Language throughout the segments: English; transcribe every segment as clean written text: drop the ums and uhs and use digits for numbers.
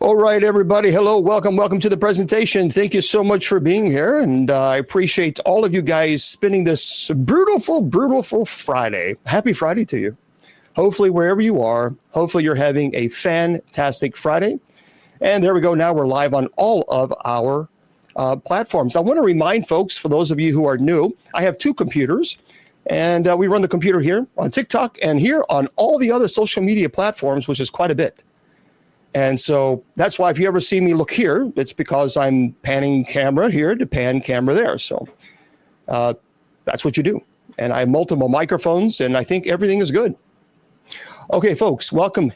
All right, everybody. Hello, welcome to the presentation. Thank you so much for being here. And I appreciate all of you guys spending this beautiful Friday. Happy Friday to you. Hopefully, wherever you are, hopefully you're having a fantastic Friday. And there we go. Now we're live on all of our platforms. I want to remind folks, for those of you who are new, I have two computers. And we run the computer here on TikTok and here on all the other social media platforms, which is quite a bit. And so that's why if you ever see me look here, it's because I'm panning camera here to pan camera there. So that's what you do. And I have multiple microphones, and I think everything is good. Okay, folks, welcome.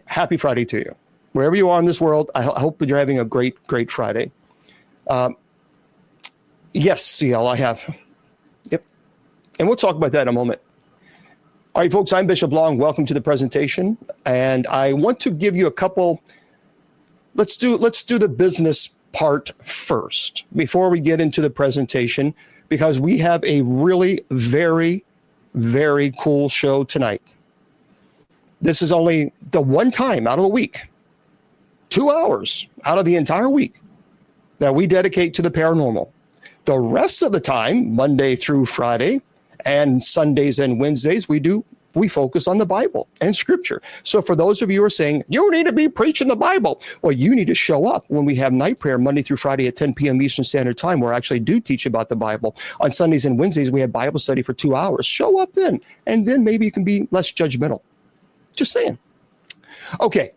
Happy Friday to you. Wherever you are in this world, I hope that you're having a great Friday. Yes, CL, I have. Yep. And we'll talk about that in a moment. All right, folks, I'm Bishop Long. Welcome to the presentation. And I want to give you a couple, let's do the business part first before we get into the presentation, because we have a really very cool show tonight. This is only the one time out of the week, 2 hours out of the entire week that we dedicate to the paranormal. The rest of the time, Monday through Friday, and Sundays and Wednesdays, we focus on the Bible and Scripture. So for those of you who are saying, you need to be preaching the Bible, well, you need to show up when we have night prayer Monday through Friday at 10 p.m. Eastern Standard Time, where I actually do teach about the Bible. On Sundays and Wednesdays, we have Bible study for 2 hours. Show up then, and then maybe you can be less judgmental. Just saying. Okay.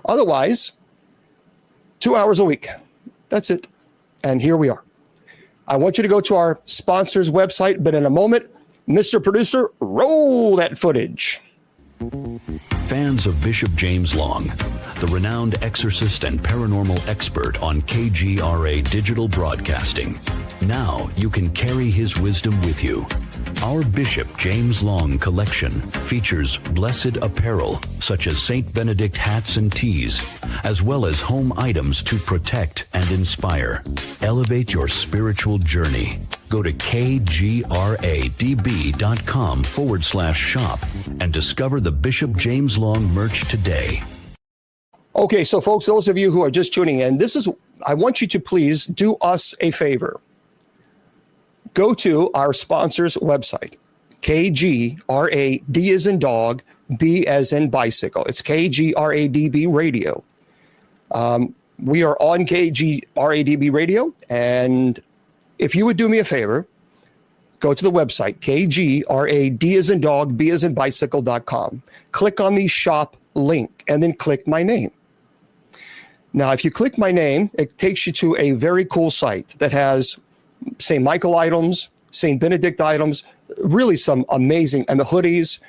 Otherwise, 2 hours a week. That's it. And here we are. I want you to go to our sponsor's website, but in a moment, Mr. Producer, roll that footage. Fans of Bishop James Long, the renowned exorcist and paranormal expert on KGRA Digital Broadcasting. Now you can carry his wisdom with you. Our Bishop James Long collection features blessed apparel such as St. Benedict hats and tees, as well as home items to protect and inspire. Elevate your spiritual journey. Go to kgradb.com/shop and discover the Bishop James Long merch today. Okay, so folks, those of you who are just tuning in, I want you to please do us a favor. Go to our sponsor's website, KGRAD as in dog, B as in bicycle. It's KGRADB Radio. We are on KGRADB Radio, and if you would do me a favor, go to the website, KGRAD as in dog, B as in bicycle.com. Click on the shop link, and then click my name. Now, if you click my name, it takes you to a very cool site that has St. Michael items, St. Benedict items, really some amazing, and the hoodies.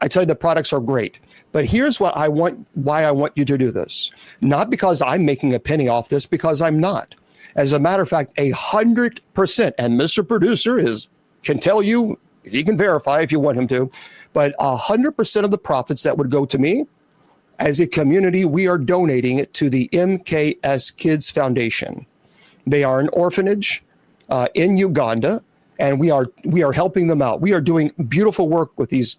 I tell you, the products are great. But here's why I want you to do this. Not because I'm making a penny off this, because I'm not. As a matter of fact, 100%, and Mr. Producer can tell you, he can verify if you want him to, but 100% of the profits that would go to me, as a community, we are donating it to the MKS Kids Foundation. They are an orphanage in Uganda, and we are helping them out. We are doing beautiful work with these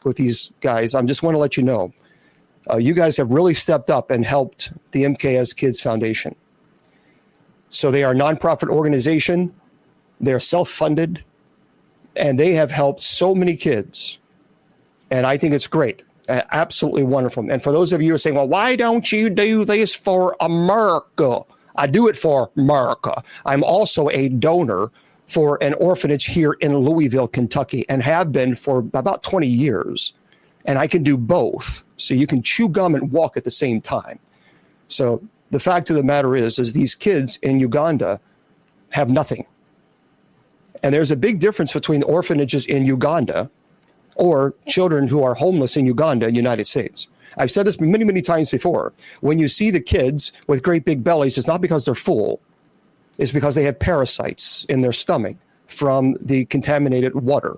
guys. I just want to let you know, you guys have really stepped up and helped the MKS Kids Foundation. So they are a nonprofit organization. They're self-funded, and they have helped so many kids. And I think it's great. Absolutely wonderful. And for those of you who are saying, well, why don't you do this for America? I do it for America. I'm also a donor for an orphanage here in Louisville, Kentucky, and have been for about 20 years. And I can do both. So you can chew gum and walk at the same time. So the fact of the matter is these kids in Uganda have nothing. And there's a big difference between orphanages in Uganda or children who are homeless in Uganda, United States. I've said this many times before. When you see the kids with great big bellies, it's not because they're full. It's because they have parasites in their stomach from the contaminated water.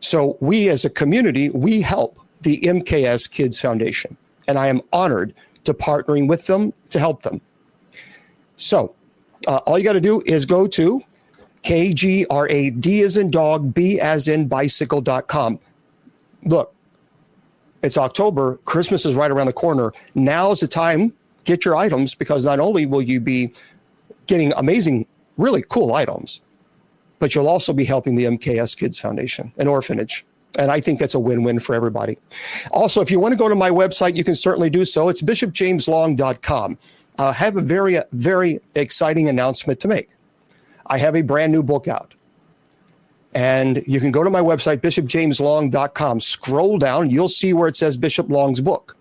So we as a community, we help the MKS Kids Foundation. And I am honored to partnering with them to help them. So all you got to do is go to KGRAD as in dog, B as in bicycle.com. Look, it's October. Christmas is right around the corner. Now is the time get your items, because not only will you be getting amazing, really cool items, but you'll also be helping the MKS Kids Foundation, an orphanage. And I think that's a win-win for everybody. Also, if you want to go to my website, you can certainly do so. It's bishopjameslong.com. I have a very, very exciting announcement to make. I have a brand new book out. And you can go to my website, bishopjameslong.com. Scroll down, you'll see where it says Bishop Long's book.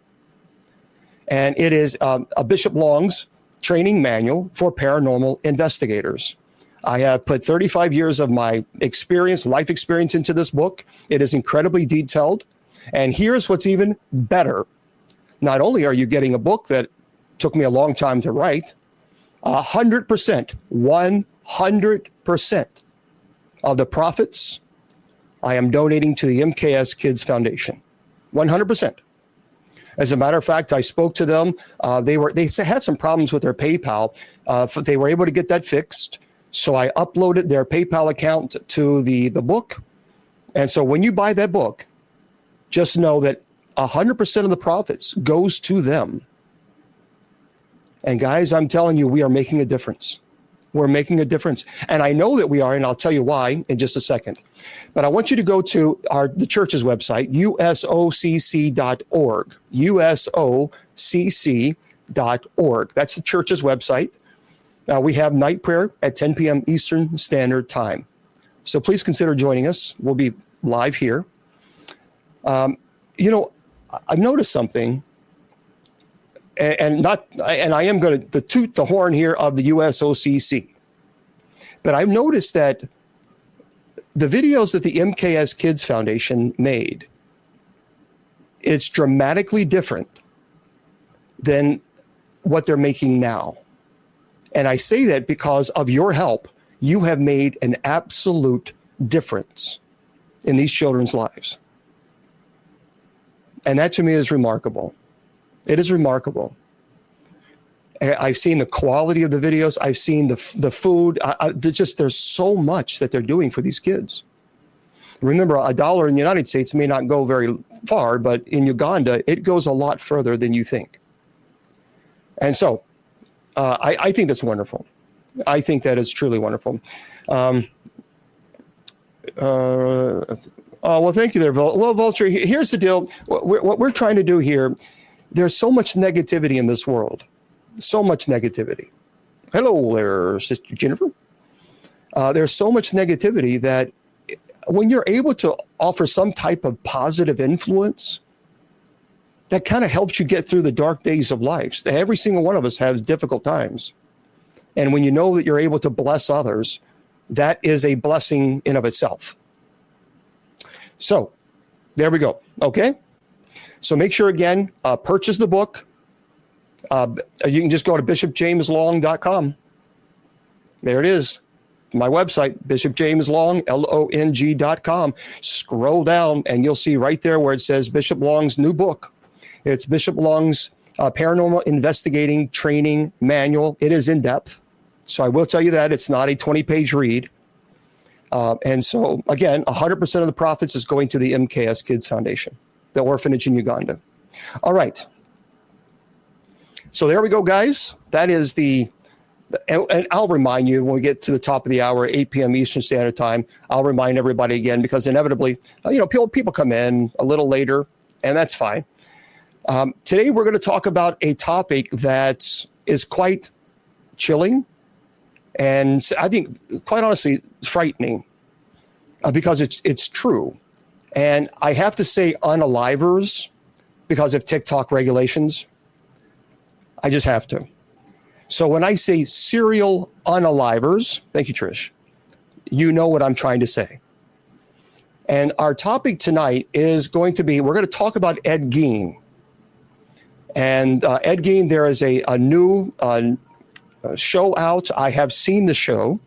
And it is a Bishop Long's training manual for paranormal investigators. I have put 35 years of my experience, life experience, into this book. It is incredibly detailed. And here's what's even better. Not only are you getting a book that took me a long time to write, 100% of the profits I am donating to the MKS Kids Foundation. 100%. As a matter of fact, I spoke to them. They had some problems with their PayPal. They were able to get that fixed. So I uploaded their PayPal account to the book. And so when you buy that book, just know that 100% of the profits goes to them. And guys, I'm telling you, we are making a difference. We're making a difference. And I know that we are, and I'll tell you why in just a second. But I want you to go to the church's website, usocc.org, usocc.org. That's the church's website. We have night prayer at 10 p.m. Eastern Standard Time. So please consider joining us. We'll be live here. I've noticed something, and I am going to toot the horn here of the USOCC. But I've noticed that the videos that the MKS Kids Foundation made, it's dramatically different than what they're making now. And I say that because of your help. You have made an absolute difference in these children's lives. And that to me is remarkable. It is remarkable. I've seen the quality of the videos. I've seen the food. There's so much that they're doing for these kids. Remember, $1 in the United States may not go very far, but in Uganda, it goes a lot further than you think. And so, I think that's wonderful. I think that is truly wonderful. Well, thank you there, Vulture. Here's the deal. What we're trying to do here, there's so much negativity in this world. So much negativity. Hello there, Sister Jennifer. There's so much negativity that when you're able to offer some type of positive influence, that kind of helps you get through the dark days of life. Every single one of us has difficult times. And when you know that you're able to bless others, that is a blessing in of itself. So there we go. Okay. So make sure, again, purchase the book. You can just go to bishopjameslong.com. There it is. My website, bishopjameslong.com. Scroll down and you'll see right there where it says Bishop Long's new book. It's Bishop Long's Paranormal Investigating Training Manual. It is in depth. So I will tell you that it's not a 20-page read. And so, again, 100% of the profits is going to the MKS Kids Foundation, the orphanage in Uganda. All right. So there we go, guys. That is and I'll remind you when we get to the top of the hour, 8 p.m. Eastern Standard Time, I'll remind everybody again, because inevitably, people come in a little later, and that's fine. Today, we're going to talk about a topic that is quite chilling and I think, quite honestly, frightening because it's true. And I have to say unalivers because of TikTok regulations. I just have to. So when I say serial unalivers, thank you, Trish, you know what I'm trying to say. And our topic tonight is going to be, we're going to talk about Ed Gein. And Ed Gein, there is a new show out. I have seen the show.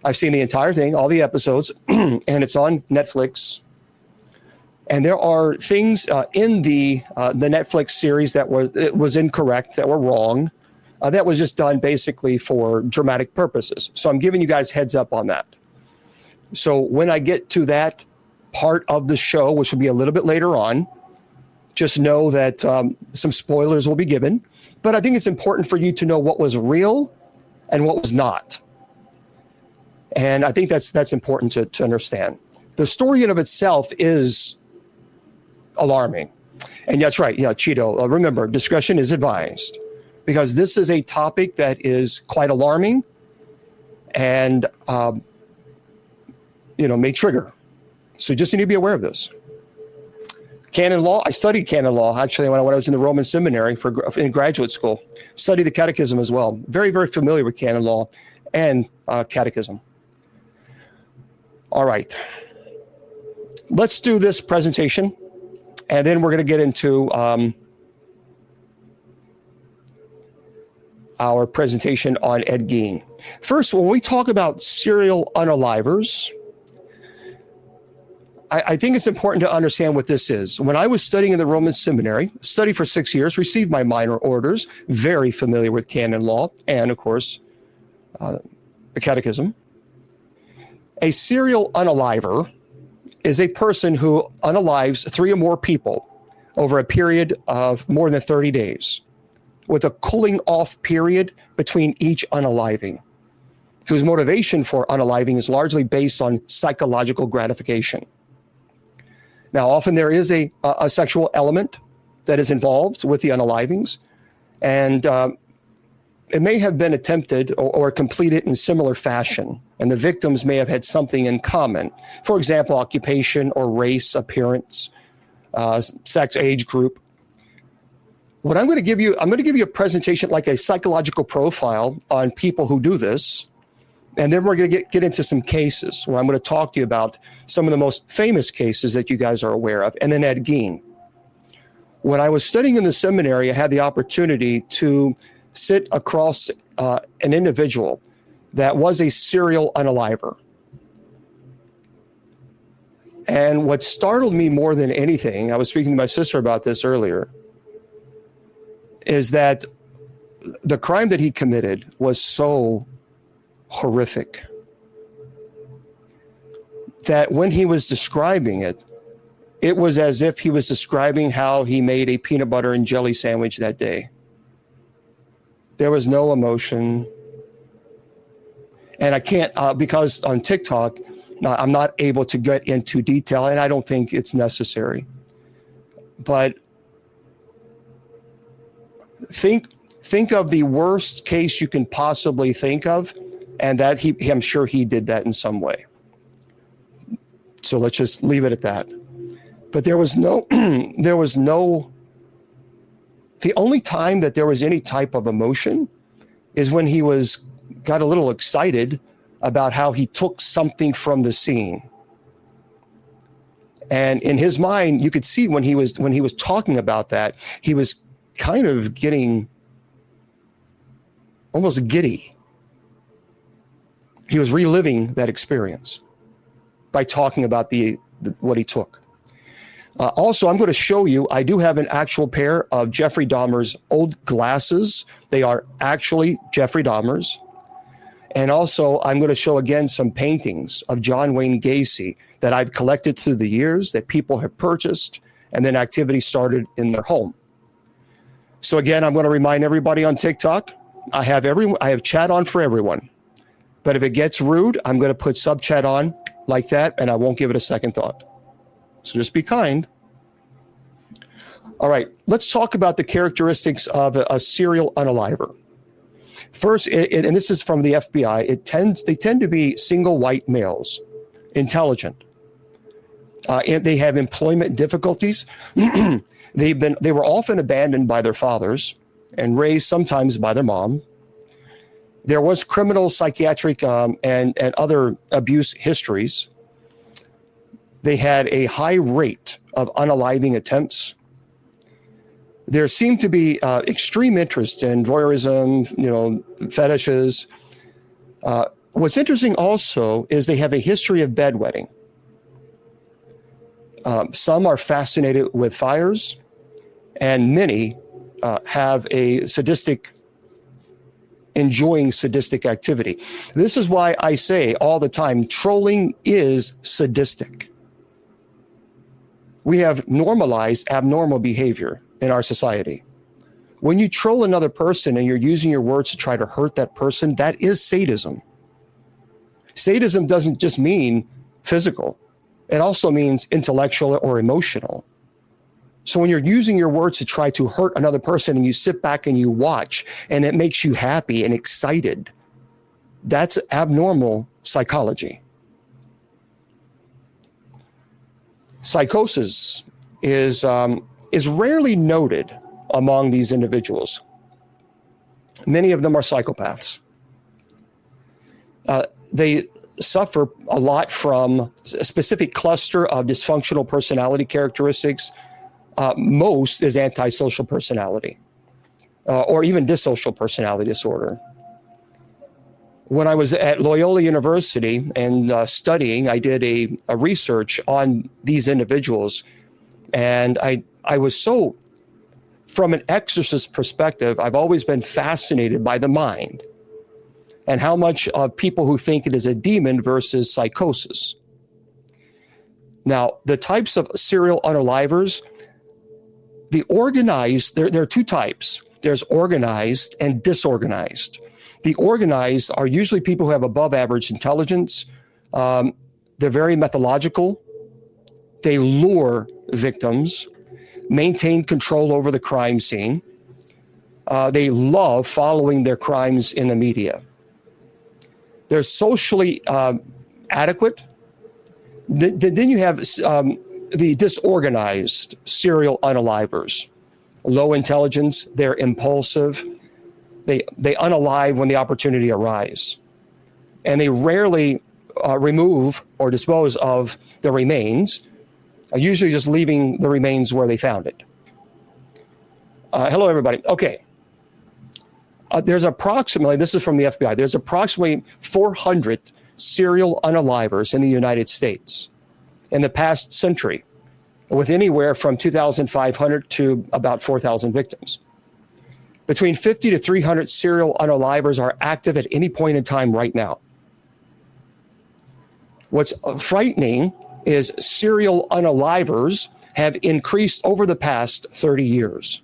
I've seen the entire thing, all the episodes, and it's on Netflix. And there are things in the Netflix series that was incorrect, that were wrong, that was just done basically for dramatic purposes. So I'm giving you guys heads up on that. So when I get to that part of the show, which will be a little bit later on, just know that some spoilers will be given. But I think it's important for you to know what was real and what was not. And I think that's important to understand. The story in of itself is alarming. And that's right. Yeah, Cheeto, remember, discretion is advised, because this is a topic that is quite alarming and, may trigger. So just need to be aware of this. Canon law. I studied canon law actually when I was in the Roman seminary in graduate school. Studied the catechism as well. Very, very familiar with canon law and catechism. All right. Let's do this presentation, and then we're going to get into our presentation on Ed Gein. First, when we talk about serial unalivers, I think it's important to understand what this is. When I was studying in the Roman seminary, studied for 6 years, received my minor orders, very familiar with canon law and, of course, the catechism. A serial unaliver is a person who unalives 3 or more people over a period of more than 30 days, with a cooling off period between each unaliving, whose motivation for unaliving is largely based on psychological gratification. Now, often there is a sexual element that is involved with the unalivings, and it may have been attempted or completed in similar fashion, and the victims may have had something in common. For example, occupation or race, appearance, sex, age group. What I'm going to give you a presentation like a psychological profile on people who do this. And then we're going to get into some cases where I'm going to talk to you about some of the most famous cases that you guys are aware of, and then Ed Gein. When I was studying in the seminary, I had the opportunity to sit across an individual that was a serial unaliver. And what startled me more than anything, I was speaking to my sister about this earlier, is that the crime that he committed was so horrific that when he was describing it, it was as if he was describing how he made a peanut butter and jelly sandwich that day. There was no emotion. And I can't, because on TikTok, I'm not able to get into detail, and I don't think it's necessary. But think of the worst case you can possibly think of, and that I'm sure he did that in some way. So let's just leave it at that. But there was no, the only time that there was any type of emotion is when he got a little excited about how he took something from the scene. And in his mind, you could see when he was talking about that, he was kind of getting almost giddy. He was reliving that experience by talking about what he took. Also, I'm going to show you, I do have an actual pair of Jeffrey Dahmer's old glasses. They are actually Jeffrey Dahmer's. And also, I'm going to show again some paintings of John Wayne Gacy that I've collected through the years that people have purchased, and then activity started in their home. So again, I'm going to remind everybody on TikTok, I have chat on for everyone. But if it gets rude, I'm going to put sub chat on like that, and I won't give it a second thought. So just be kind. All right, let's talk about the characteristics of a serial unaliver. First, and this is from the FBI, they tend to be single white males, intelligent. And they have employment difficulties. They were often abandoned by their fathers and raised sometimes by their mom. There was criminal, psychiatric, and other abuse histories. They had a high rate of unaliving attempts. There seemed to be extreme interest in voyeurism, fetishes. What's interesting also is they have a history of bedwetting. Some are fascinated with fires, and many have enjoying sadistic activity. This is why I say all the time, trolling is sadistic. We have normalized abnormal behavior in our society. When you troll another person and you're using your words to try to hurt that person, that is sadism. Sadism doesn't just mean physical. It also means intellectual or emotional. So when you're using your words to try to hurt another person and you sit back and you watch and it makes you happy and excited, that's abnormal psychology. Psychosis is rarely noted among these individuals. Many of them are psychopaths. They suffer a lot from a specific cluster of dysfunctional personality characteristics. Most is antisocial personality, or even dissocial personality disorder. When I was at Loyola University and studying, I did a research on these individuals. And I was so, from an exorcist perspective, I've always been fascinated by the mind and how much of people who think it is a demon versus psychosis. Now, the types of serial unalivers, the organized, there are two types. There's organized and disorganized. The organized are usually people who have above average intelligence. They're very methodological. They lure victims, maintain control over the crime scene. They love following their crimes in the media. They're socially adequate. Then you have the disorganized serial unalivers. Low intelligence, they're impulsive. They unalive when the opportunity arises. And they rarely remove or dispose of the remains, usually just leaving the remains where they found it. Hello, everybody. Okay. There's approximately, this is from the FBI, there's approximately 400 serial unalivers in the United States in the past century, with anywhere from 2,500 to about 4,000 victims. Between 50 to 300 serial unalivers are active at any point in time right now. What's frightening is serial unalivers have increased over the past 30 years.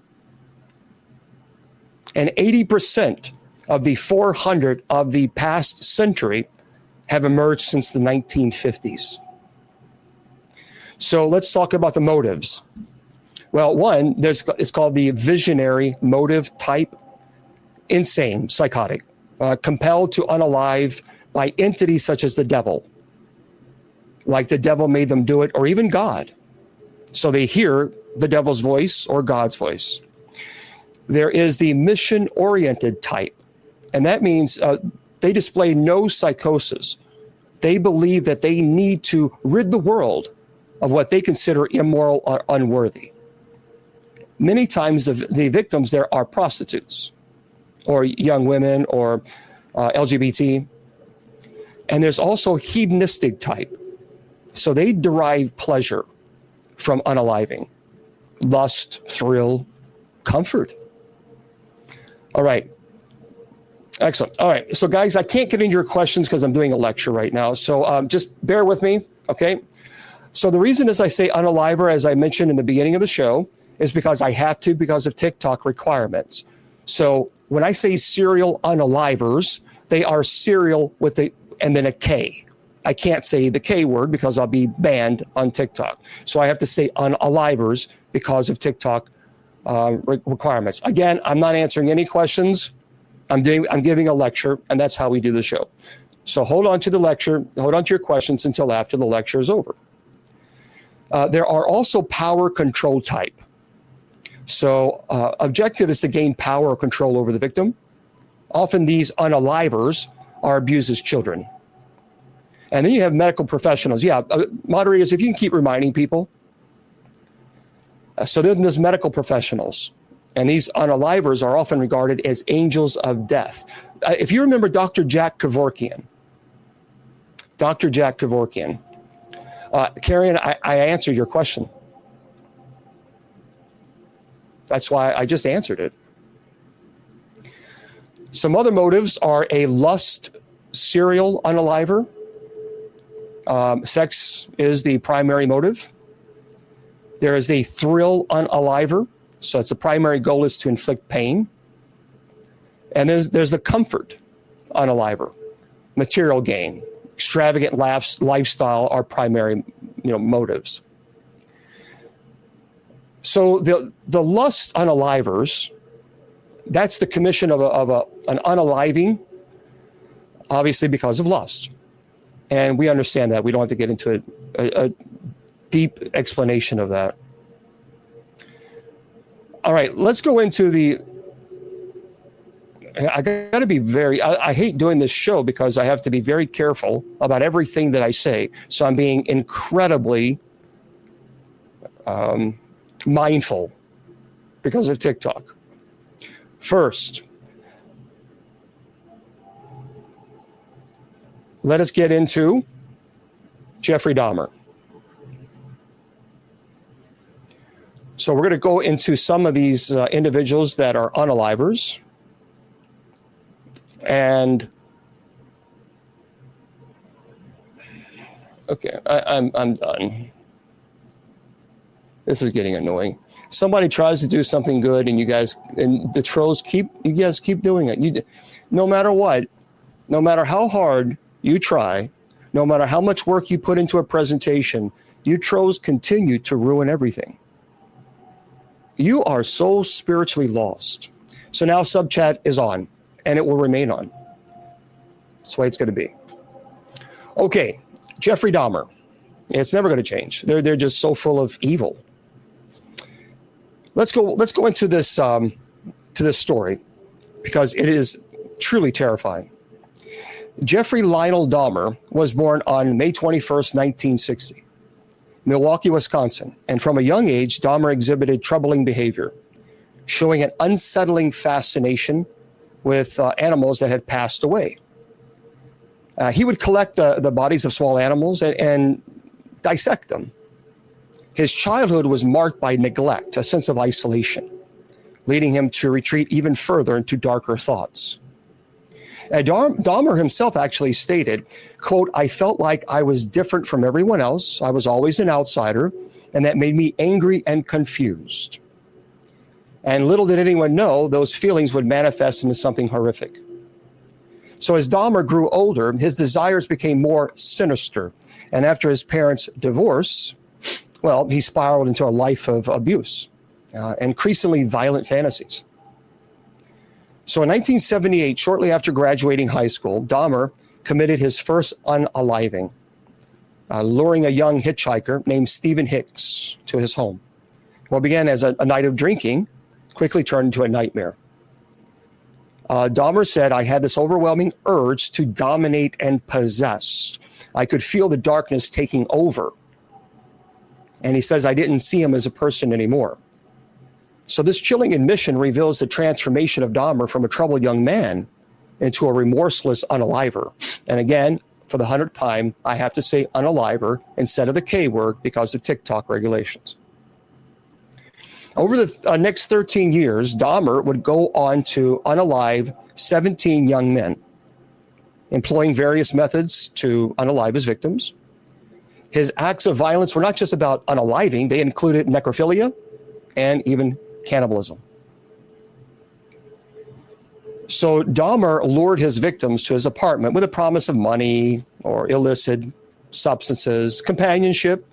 And 80% of the 400 of the past century have emerged since the 1950s. So let's talk about the motives. Well, one, it's called the visionary motive type, insane, psychotic, compelled to unalive by entities such as the devil, like the devil made them do it, or even God. So they hear the devil's voice or God's voice. There is the mission-oriented type, and that means they display no psychosis. They believe that they need to rid the world of what they consider immoral or unworthy. Many times the victims there are prostitutes or young women or LGBT. And there's also hedonistic type. So they derive pleasure from unaliving, lust, thrill, comfort. All right. Excellent. All right. So guys, I can't get into your questions because I'm doing a lecture right now. So just bear with me. Okay. So the reason is I say unaliver, as I mentioned in the beginning of the show, is because I have to because of TikTok requirements. So when I say serial unalivers, they are serial with and then a K. I can't say the K word because I'll be banned on TikTok. So I have to say unalivers because of TikTok requirements. Again, I'm not answering any questions. I'm giving a lecture, and that's how we do the show. So hold on to the lecture, hold on to your questions until after the lecture is over. There are also power control type. So objective is to gain power or control over the victim. Often these unalivers are abused as children. And then you have medical professionals. Yeah, moderators, if you can keep reminding people. So then there's medical professionals. And these unalivers are often regarded as angels of death. If you remember Dr. Jack Kevorkian. Dr. Jack Kevorkian. Karen, I answered your question. That's why I just answered it. Some other motives are a lust serial unaliver. Sex is the primary motive. There is a thrill unaliver. So it's the primary goal is to inflict pain. And there's the comfort unaliver, material gain, extravagant lifestyle are primary motives. So the lust unalivers, that's the commission of an unaliving, obviously because of lust. And we understand that. We don't have to get into a deep explanation of that. All right, let's go into I got to be I hate doing this show because I have to be very careful about everything that I say. So I'm being incredibly mindful because of TikTok. First, let us get into Jeffrey Dahmer. So we're going to go into some of these individuals that are unalivers. And okay, I'm done. This is getting annoying. Somebody tries to do something good, and the trolls keep doing it. No matter what, no matter how hard you try, no matter how much work you put into a presentation, you trolls continue to ruin everything. You are so spiritually lost. So now subchat is on, and it will remain on. That's the way it's going to be. Okay, Jeffrey Dahmer. It's never going to change. They're just so full of evil. Let's go into this to this story because it is truly terrifying. Jeffrey Lionel Dahmer was born on May 21st, 1960. Milwaukee, Wisconsin, and from a young age, Dahmer exhibited troubling behavior, showing an unsettling fascination with animals that had passed away. He would collect the bodies of small animals and dissect them. His childhood was marked by neglect, a sense of isolation, leading him to retreat even further into darker thoughts. Dahmer himself actually stated, quote, "I felt like I was different from everyone else. I was always an outsider, and that made me angry and confused." And little did anyone know those feelings would manifest into something horrific. So as Dahmer grew older, his desires became more sinister. And after his parents' divorce, well, he spiraled into a life of abuse, increasingly violent fantasies. So in 1978, shortly after graduating high school, Dahmer committed his first unaliving, luring a young hitchhiker named Stephen Hicks to his home. What began as a night of drinking quickly turned into a nightmare. Dahmer said, "I had this overwhelming urge to dominate and possess. I could feel the darkness taking over." And he says, "I didn't see him as a person anymore." So this chilling admission reveals the transformation of Dahmer from a troubled young man into a remorseless unaliver. And again, for the 100th time, I have to say unaliver instead of the K word because of TikTok regulations. Over the next 13 years, Dahmer would go on to unalive 17 young men, employing various methods to unalive his victims. His acts of violence were not just about unaliving, they included necrophilia and even cannibalism. So Dahmer lured his victims to his apartment with a promise of money or illicit substances, companionship.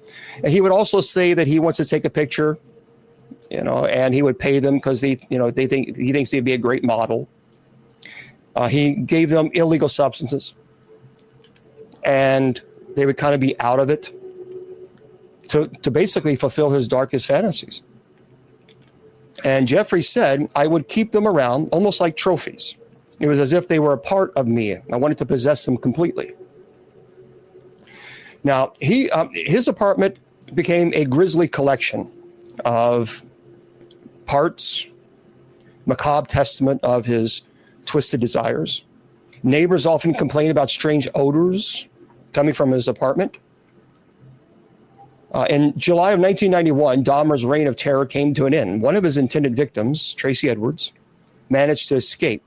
And he would also say that he wants to take a picture, and he would pay them because he thinks he'd be a great model. He gave them illegal substances, and they would kind of be out of it to basically fulfill his darkest fantasies. And Jeffrey said, "I would keep them around almost like trophies. It was as if they were a part of me. I wanted to possess them completely." Now, his apartment became a grisly collection of parts, macabre testament of his twisted desires. Neighbors often complained about strange odors coming from his apartment. In July of 1991, Dahmer's reign of terror came to an end. One of his intended victims, Tracy Edwards, managed to escape,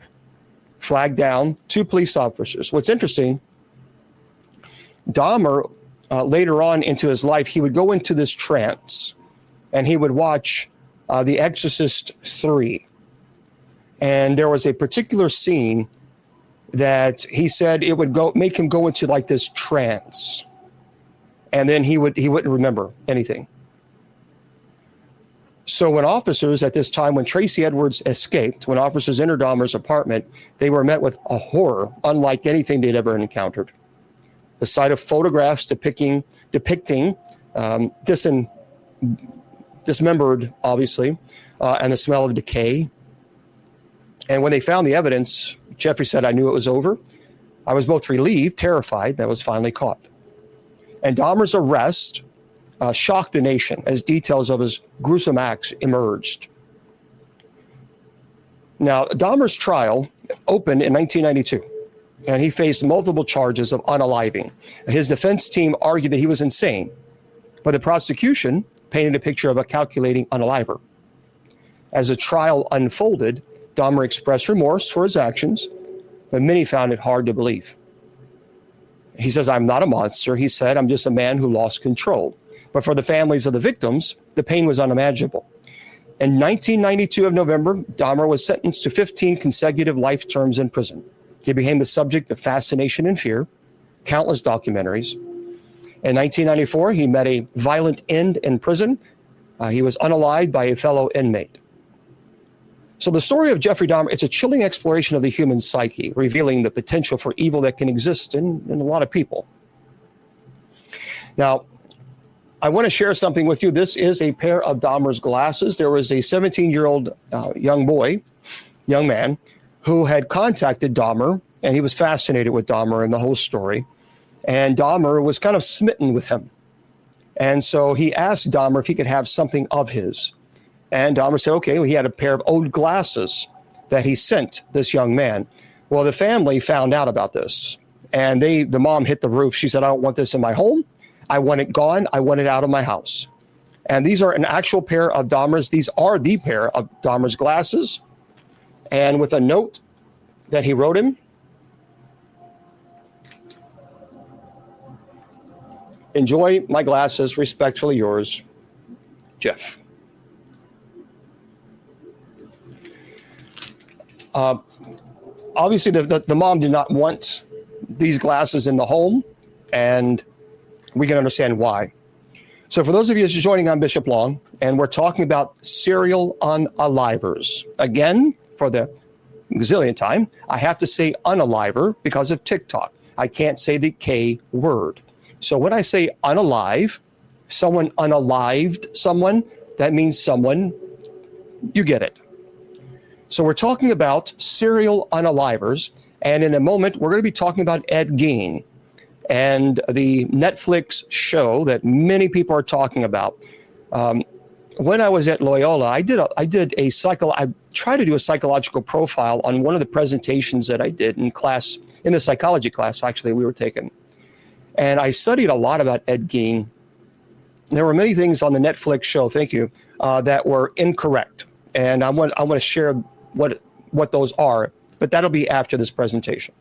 flagged down 2 police officers. What's interesting, Dahmer, later on into his life, he would go into this trance and he would watch The Exorcist 3. And there was a particular scene that he said it would make him go into like this trance. And then he wouldn't remember anything. So when officers at this time, when Tracy Edwards escaped, when officers entered Dahmer's apartment, they were met with a horror unlike anything they'd ever encountered. The sight of photographs depicting dismembered, obviously, and the smell of decay. And when they found the evidence, Jeffrey said, "I knew it was over. I was both relieved, terrified that it was finally caught." And Dahmer's arrest shocked the nation as details of his gruesome acts emerged. Now, Dahmer's trial opened in 1992, and he faced multiple charges of unaliving. His defense team argued that he was insane, but the prosecution painted a picture of a calculating unaliver. As the trial unfolded, Dahmer expressed remorse for his actions, but many found it hard to believe. He says, "I'm not a monster," he said, "I'm just a man who lost control." But for the families of the victims, the pain was unimaginable. In 1992 of November, Dahmer was sentenced to 15 consecutive life terms in prison. He became the subject of Fascination and Fear, countless documentaries. In 1994, he met a violent end in prison. He was unalived by a fellow inmate. So the story of Jeffrey Dahmer, it's a chilling exploration of the human psyche, revealing the potential for evil that can exist in a lot of people. Now, I want to share something with you. This is a pair of Dahmer's glasses. There was a 17-year-old young man, who had contacted Dahmer, and he was fascinated with Dahmer and the whole story. And Dahmer was kind of smitten with him. And so he asked Dahmer if he could have something of his. And Dahmer said, okay. Well, he had a pair of old glasses that he sent this young man. Well, the family found out about this. And the mom hit the roof. She said, "I don't want this in my home. I want it gone. I want it out of my house." And these are an actual pair of Dahmer's. These are the pair of Dahmer's glasses. And with a note that he wrote him, "Enjoy my glasses, respectfully yours, Jeff." Obviously, the mom did not want these glasses in the home, and we can understand why. So for those of you just joining on Bishop Long, and we're talking about serial unalivers. Again, for the gazillionth time, I have to say unaliver because of TikTok. I can't say the K word. So when I say unalive, someone unalived someone, that means someone, you get it. So we're talking about serial unalivers, and in a moment, we're going to be talking about Ed Gein and the Netflix show that many people are talking about. When I was at Loyola, I tried to do a psychological profile on one of the presentations that I did in the psychology class, actually, we were taking. And I studied a lot about Ed Gein. There were many things on the Netflix show, thank you, that were incorrect. And I want to share what those are, but that'll be after this presentation.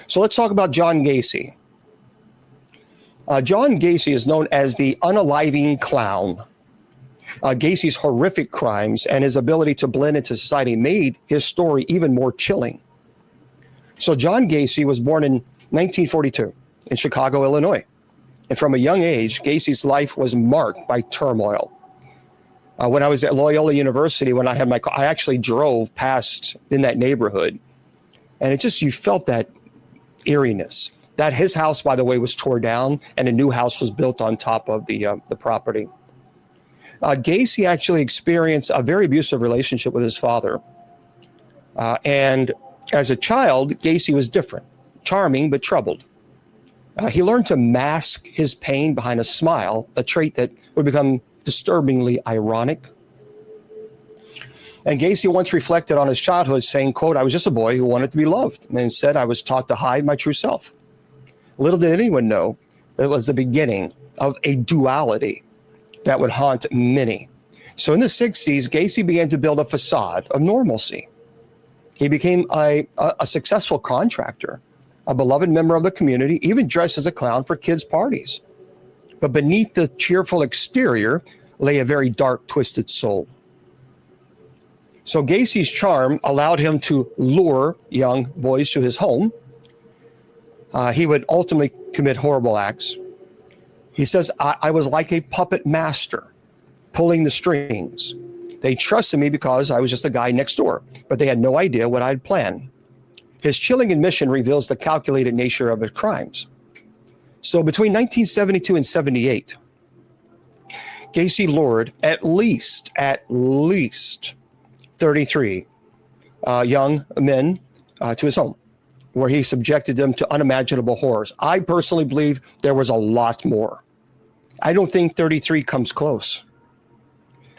So let's talk about John Gacy. John Gacy is known as the unaliving clown. Gacy's horrific crimes and his ability to blend into society made his story even more chilling. So John Gacy was born in 1942 in Chicago, Illinois. And from a young age, Gacy's life was marked by turmoil. When I was at Loyola University, when I had my car, I actually drove past in that neighborhood. And you felt that eeriness. That his house, by the way, was tore down and a new house was built on top of the property. Gacy actually experienced a very abusive relationship with his father. And as a child, Gacy was different, charming, but troubled. He learned to mask his pain behind a smile, a trait that would become disturbingly ironic. And Gacy once reflected on his childhood saying, quote, "I was just a boy who wanted to be loved. And instead, I was taught to hide my true self." Little did anyone know that it was the beginning of a duality that would haunt many. So in the 60s, Gacy began to build a facade of normalcy. He became a successful contractor, a beloved member of the community, even dressed as a clown for kids' parties. But beneath the cheerful exterior lay a very dark, twisted soul. So Gacy's charm allowed him to lure young boys to his home. He would ultimately commit horrible acts. He says, I was like a puppet master, pulling the strings. They trusted me because I was just a guy next door, but they had no idea what I'd planned. His chilling admission reveals the calculated nature of his crimes. So between 1972 and 78, Gacy lured at least 33 young men to his home, where he subjected them to unimaginable horrors. I personally believe there was a lot more. I don't think 33 comes close.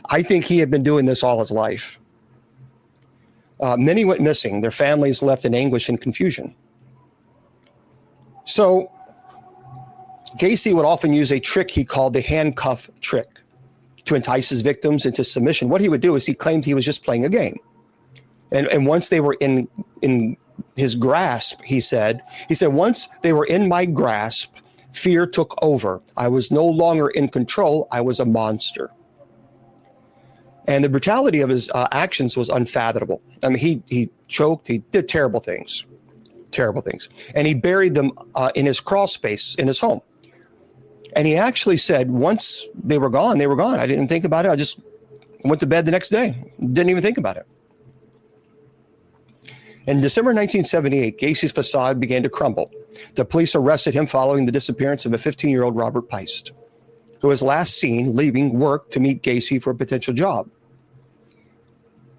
I think he had been doing this all his life. Many went missing, their families left in anguish and confusion. So Gacy would often use a trick he called the handcuff trick to entice his victims into submission. What he would do is he claimed he was just playing a game. And once they were in his grasp, he said, once they were in my grasp, fear took over. I was no longer in control. I was a monster. And the brutality of his actions was unfathomable. I mean, he choked, he did terrible things. And he buried them in his crawl space in his home. And he actually said, once they were gone, they were gone. I didn't think about it. I just went to bed the next day. Didn't even think about it. In December 1978, Gacy's facade began to crumble. The police arrested him following the disappearance of a 15-year-old Robert Peist, who was last seen leaving work to meet Gacy for a potential job.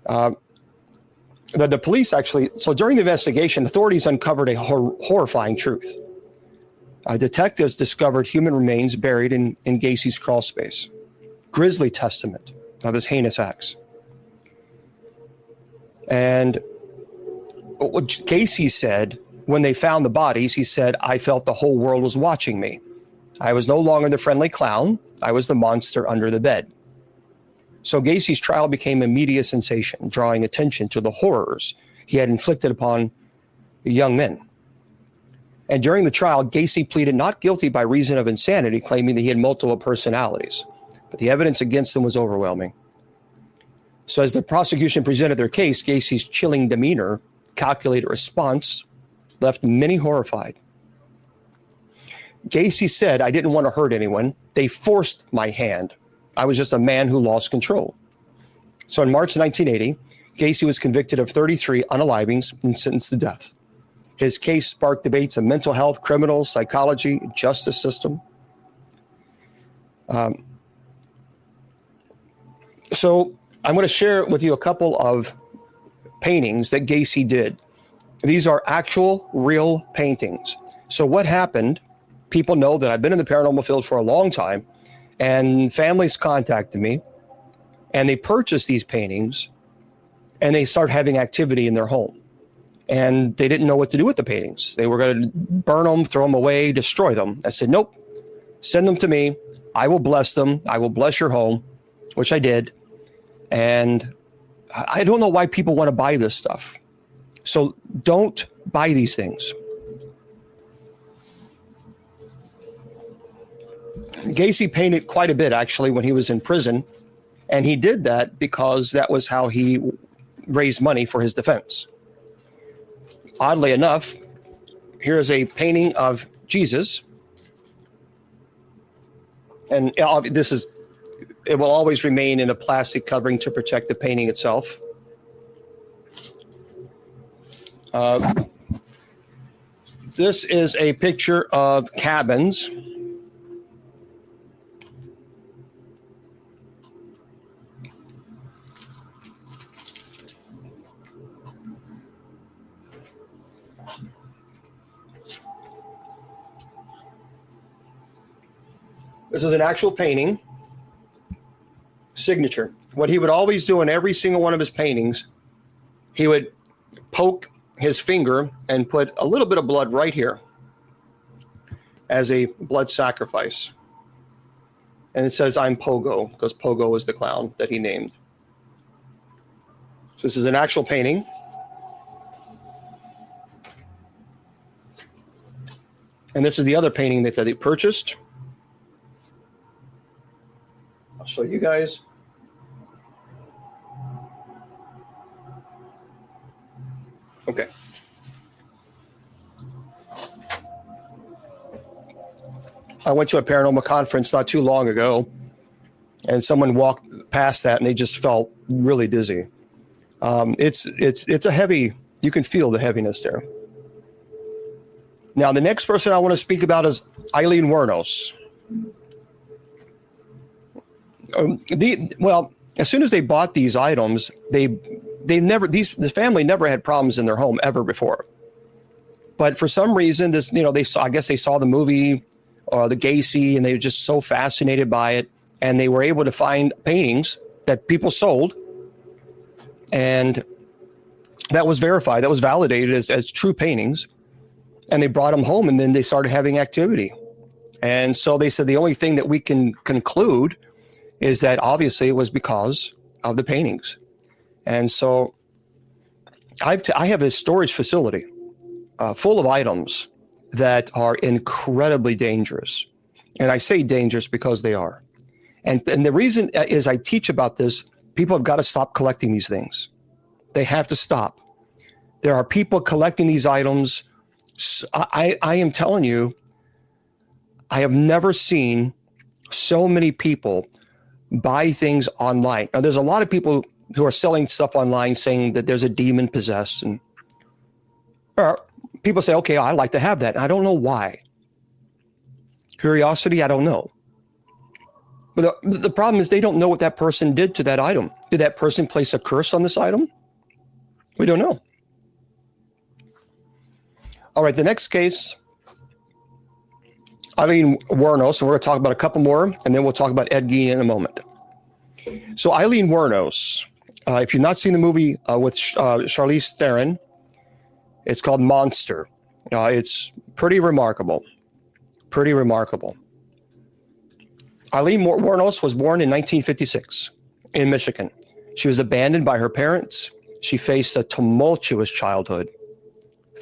The police actually, so during the investigation, authorities uncovered a horrifying truth. Detectives discovered human remains buried in Gacy's crawl space. Grisly testament of his heinous acts. And what Gacy said when they found the bodies, he said, I felt the whole world was watching me. I was no longer the friendly clown. I was the monster under the bed. So Gacy's trial became a media sensation, drawing attention to the horrors he had inflicted upon young men. And during the trial, Gacy pleaded not guilty by reason of insanity, claiming that he had multiple personalities. But the evidence against him was overwhelming. So as the prosecution presented their case, Gacy's chilling demeanor, calculated response, left many horrified. Gacy said, I didn't want to hurt anyone. They forced my hand. I was just a man who lost control. So in March 1980, Gacy was convicted of 33 unalivings and sentenced to death. His case sparked debates of mental health, criminal, psychology, justice system. So I'm going to share with you a couple of paintings that Gacy did. These are actual, real paintings. So what happened, people know that I've been in the paranormal field for a long time, and families contacted me, and they purchased these paintings, and they start having activity in their home. And they didn't know what to do with the paintings. They were going to burn them, throw them away, destroy them. I said, nope, send them to me. I will bless them. I will bless your home, which I did. And I don't know why people want to buy this stuff. So don't buy these things. Gacy painted quite a bit, actually, when he was in prison. And he did that because that was how he raised money for his defense. Oddly enough, here is a painting of Jesus. And it will always remain in a plastic covering to protect the painting itself. This is a picture of cabins. This is an actual painting, signature. What he would always do in every single one of his paintings, he would poke his finger and put a little bit of blood right here as a blood sacrifice. And it says, I'm Pogo, because Pogo is the clown that he named. So this is an actual painting. And this is the other painting that he purchased. I'll show you guys. Okay. I went to a paranormal conference not too long ago, and someone walked past that and they just felt really dizzy. It's a heavy, you can feel the heaviness there. Now, the next person I want to speak about is Eileen Wuornos. As soon as they bought these items, the family never had problems in their home ever before. But for some reason, I guess they saw the movie or the Gacy, and they were just so fascinated by it, and they were able to find paintings that people sold, and that was verified, that was validated as true paintings, and they brought them home, and then they started having activity. And so they said the only thing that we can conclude is that obviously it was because of the paintings. And so I have a storage facility full of items that are incredibly dangerous. And I say dangerous because they are. And the reason is I teach about this. People have got to stop collecting these things. They have to stop. There are people collecting these items. I am telling you, I have never seen so many people buy things online. Now, there's a lot of people who are selling stuff online saying that there's a demon possessed, and people say, okay, I'd like to have that. And I don't know why. Curiosity, I don't know. But the problem is they don't know what that person did to that item. Did that person place a curse on this item? We don't know. All right, the next case, Eileen Wuornos, and we're going to talk about a couple more, and then we'll talk about Ed Gein in a moment. So Eileen Wuornos, if you've not seen the movie with Charlize Theron, it's called Monster. It's pretty remarkable. Pretty remarkable. Eileen Wuornos was born in 1956 in Michigan. She was abandoned by her parents. She faced a tumultuous childhood.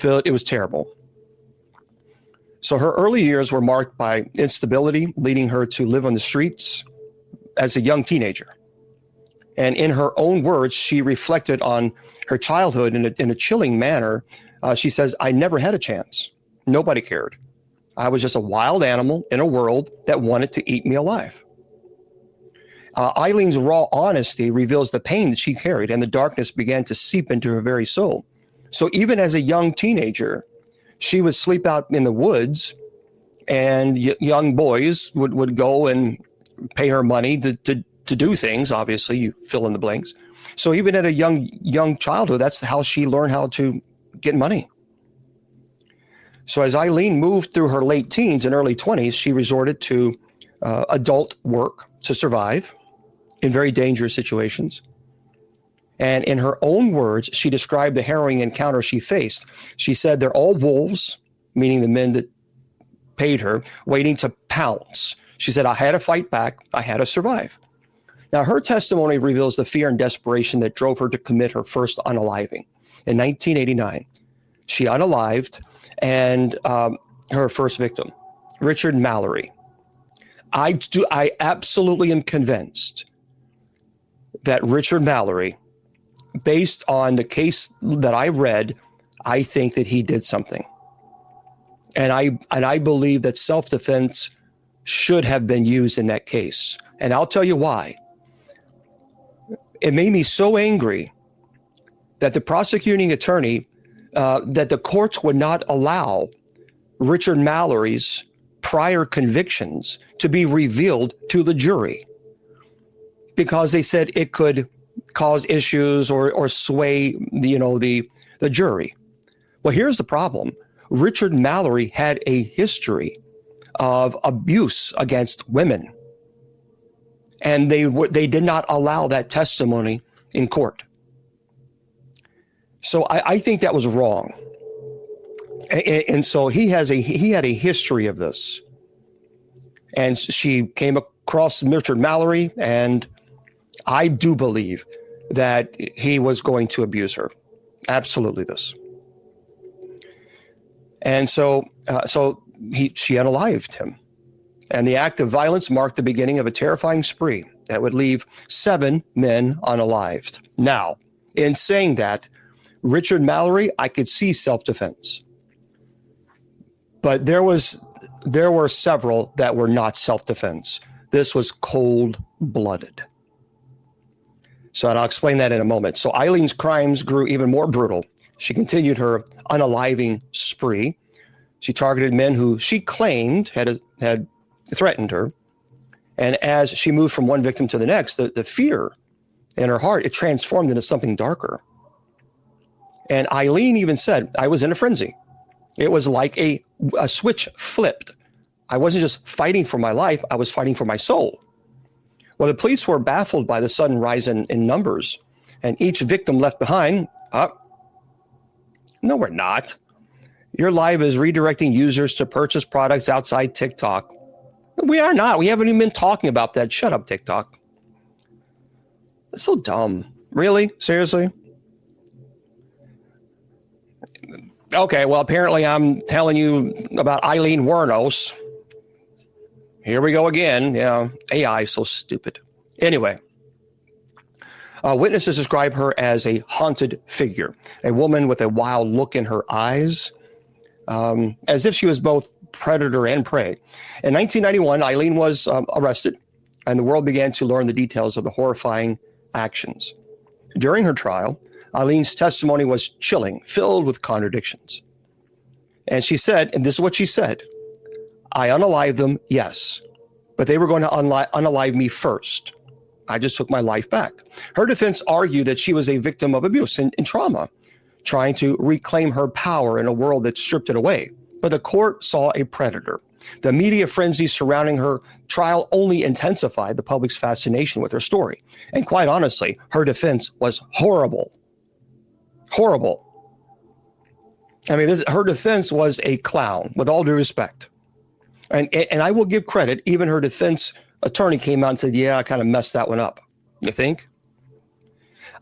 It was terrible. So her early years were marked by instability, leading her to live on the streets as a young teenager. And in her own words, she reflected on her childhood in a chilling manner. She says, I never had a chance. Nobody cared. I was just a wild animal in a world that wanted to eat me alive. Eileen's raw honesty reveals the pain that she carried, and the darkness began to seep into her very soul. So even as a young teenager, she would sleep out in the woods, and young boys would go and pay her money to do things. Obviously, you fill in the blanks. So even at a young childhood, that's how she learned how to get money. So as Eileen moved through her late teens and early 20s, she resorted to adult work to survive in very dangerous situations. And in her own words, she described the harrowing encounter she faced. She said, they're all wolves, meaning the men that paid her, waiting to pounce. She said, I had to fight back. I had to survive. Now, her testimony reveals the fear and desperation that drove her to commit her first unaliving. In 1989, she unalived and her first victim, Richard Mallory. I absolutely am convinced that Richard Mallory, based on the case that I read, I think that he did something. And I believe that self-defense should have been used in that case. And I'll tell you why. It made me so angry that the prosecuting attorney, that the courts would not allow Richard Mallory's prior convictions to be revealed to the jury, because they said it could cause issues or sway the jury. Well, here's the problem. Richard Mallory had a history of abuse against women, and they did not allow that testimony in court. So I think that was wrong. And so he had a history of this. And she came across Richard Mallory, and I do believe that he was going to abuse her. Absolutely this. And so she unalived him. And the act of violence marked the beginning of a terrifying spree that would leave 7 men unalived. Now, in saying that, Richard Mallory, I could see self-defense. But there were several that were not self-defense. This was cold-blooded. So I'll explain that in a moment. So Eileen's crimes grew even more brutal. She continued her unaliving spree. She targeted men who she claimed had threatened her. And as she moved from one victim to the next, the fear in her heart, it transformed into something darker. And Eileen even said, I was in a frenzy. It was like a switch flipped. I wasn't just fighting for my life, I was fighting for my soul. Well, the police were baffled by the sudden rise in numbers, and each victim left behind, no, we're not. Your live is redirecting users to purchase products outside TikTok. We are not. We haven't even been talking about that. Shut up, TikTok. It's so dumb. Really? Seriously? Okay, well, apparently I'm telling you about Eileen Wuornos. Here we go again. Yeah, AI is so stupid. Anyway, witnesses describe her as a haunted figure, a woman with a wild look in her eyes, as if she was both predator and prey. In 1991, Eileen was arrested, and the world began to learn the details of the horrifying actions. During her trial, Eileen's testimony was chilling, filled with contradictions. And she said, and this is what she said, I unalived them, yes, but they were going to unalive me first. I just took my life back. Her defense argued that she was a victim of abuse and trauma, trying to reclaim her power in a world that stripped it away. But the court saw a predator. The media frenzy surrounding her trial only intensified the public's fascination with her story. And quite honestly, her defense was horrible. Horrible. I mean, her defense was a clown, with all due respect. And I will give credit, even her defense attorney came out and said, yeah, I kind of messed that one up. You think?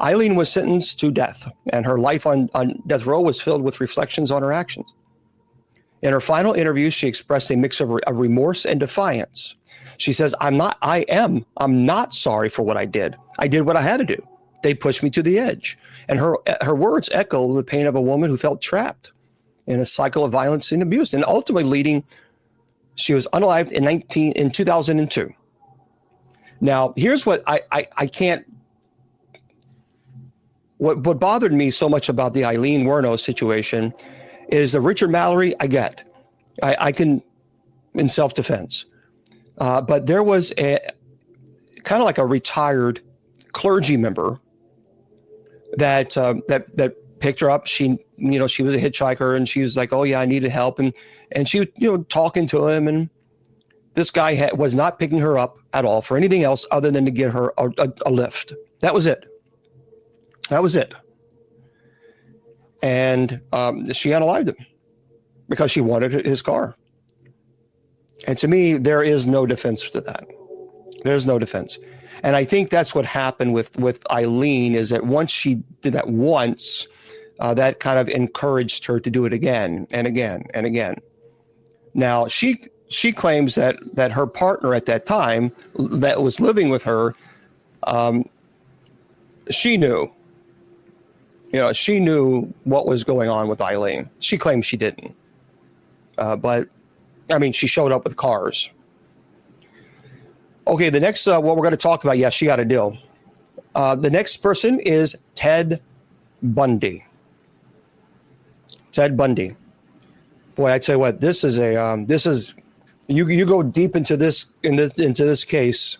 Eileen was sentenced to death, and her life on death row was filled with reflections on her actions. In her final interview, she expressed a mix of remorse and defiance. She says, I'm not sorry for what I did. I did what I had to do. They pushed me to the edge. And her words echo the pain of a woman who felt trapped in a cycle of violence and abuse, and ultimately she was unalived in 2002. Now, here's what I can't, what bothered me so much about the Eileen Wuornos situation is the Richard Mallory, I get. I can, in self-defense. But there was a kind of like a retired clergy member that picked her up. She was a hitchhiker, and she was like, oh yeah, I needed help. And she was, talking to him, and this guy was not picking her up at all for anything else other than to get her a lift. That was it. That was it. And she unalived him because she wanted his car. And to me, there is no defense to that. There's no defense. And I think that's what happened with Eileen, is that once she did that once, that kind of encouraged her to do it again and again and again. Now, she claims that her partner at that time that was living with her, she knew. She knew what was going on with Eileen. She claims she didn't. But, I mean, she showed up with cars. Okay, the next, what we're going to talk about, yes, she got a deal. The next person is Ted Bundy. Ted Bundy. Boy, I tell you what, this is you go deep into this case.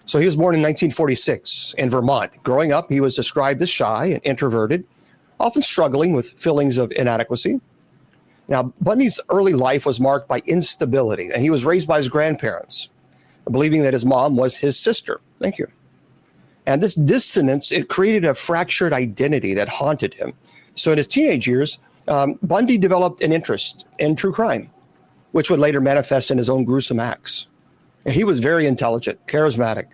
So he was born in 1946 in Vermont. Growing up, he was described as shy and introverted, often struggling with feelings of inadequacy. Now, Bundy's early life was marked by instability, and he was raised by his grandparents, believing that his mom was his sister. Thank you. And this dissonance, it created a fractured identity that haunted him. So in his teenage years, Bundy developed an interest in true crime, which would later manifest in his own gruesome acts. He was very intelligent, charismatic,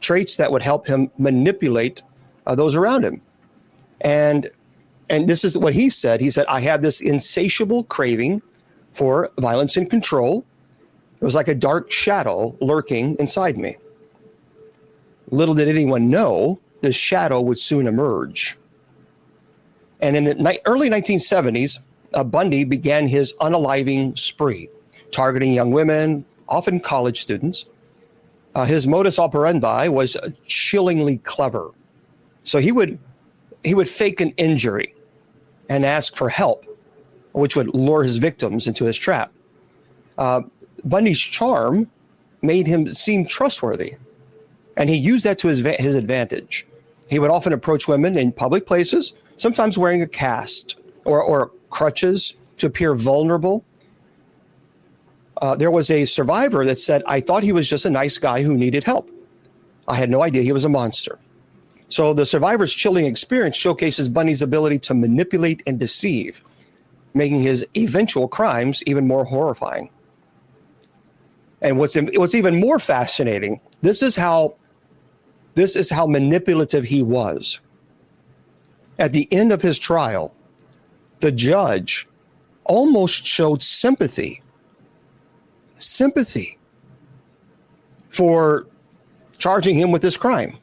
traits that would help him manipulate those around him. And this is what he said. He said, I had this insatiable craving for violence and control. It was like a dark shadow lurking inside me. Little did anyone know this shadow would soon emerge. And in the early 1970s, Bundy began his unaliving spree, targeting young women, often college students. His modus operandi was chillingly clever. So he would fake an injury and ask for help, which would lure his victims into his trap. Bundy's charm made him seem trustworthy, and he used that to his advantage. He would often approach women in public places, sometimes wearing a cast or crutches to appear vulnerable. There was a survivor that said, "I thought he was just a nice guy who needed help. I had no idea he was a monster." So the survivor's chilling experience showcases Bundy's ability to manipulate and deceive, making his eventual crimes even more horrifying. And what's even more fascinating, this is how manipulative he was. At the end of his trial, the judge almost showed sympathy for charging him with this crime,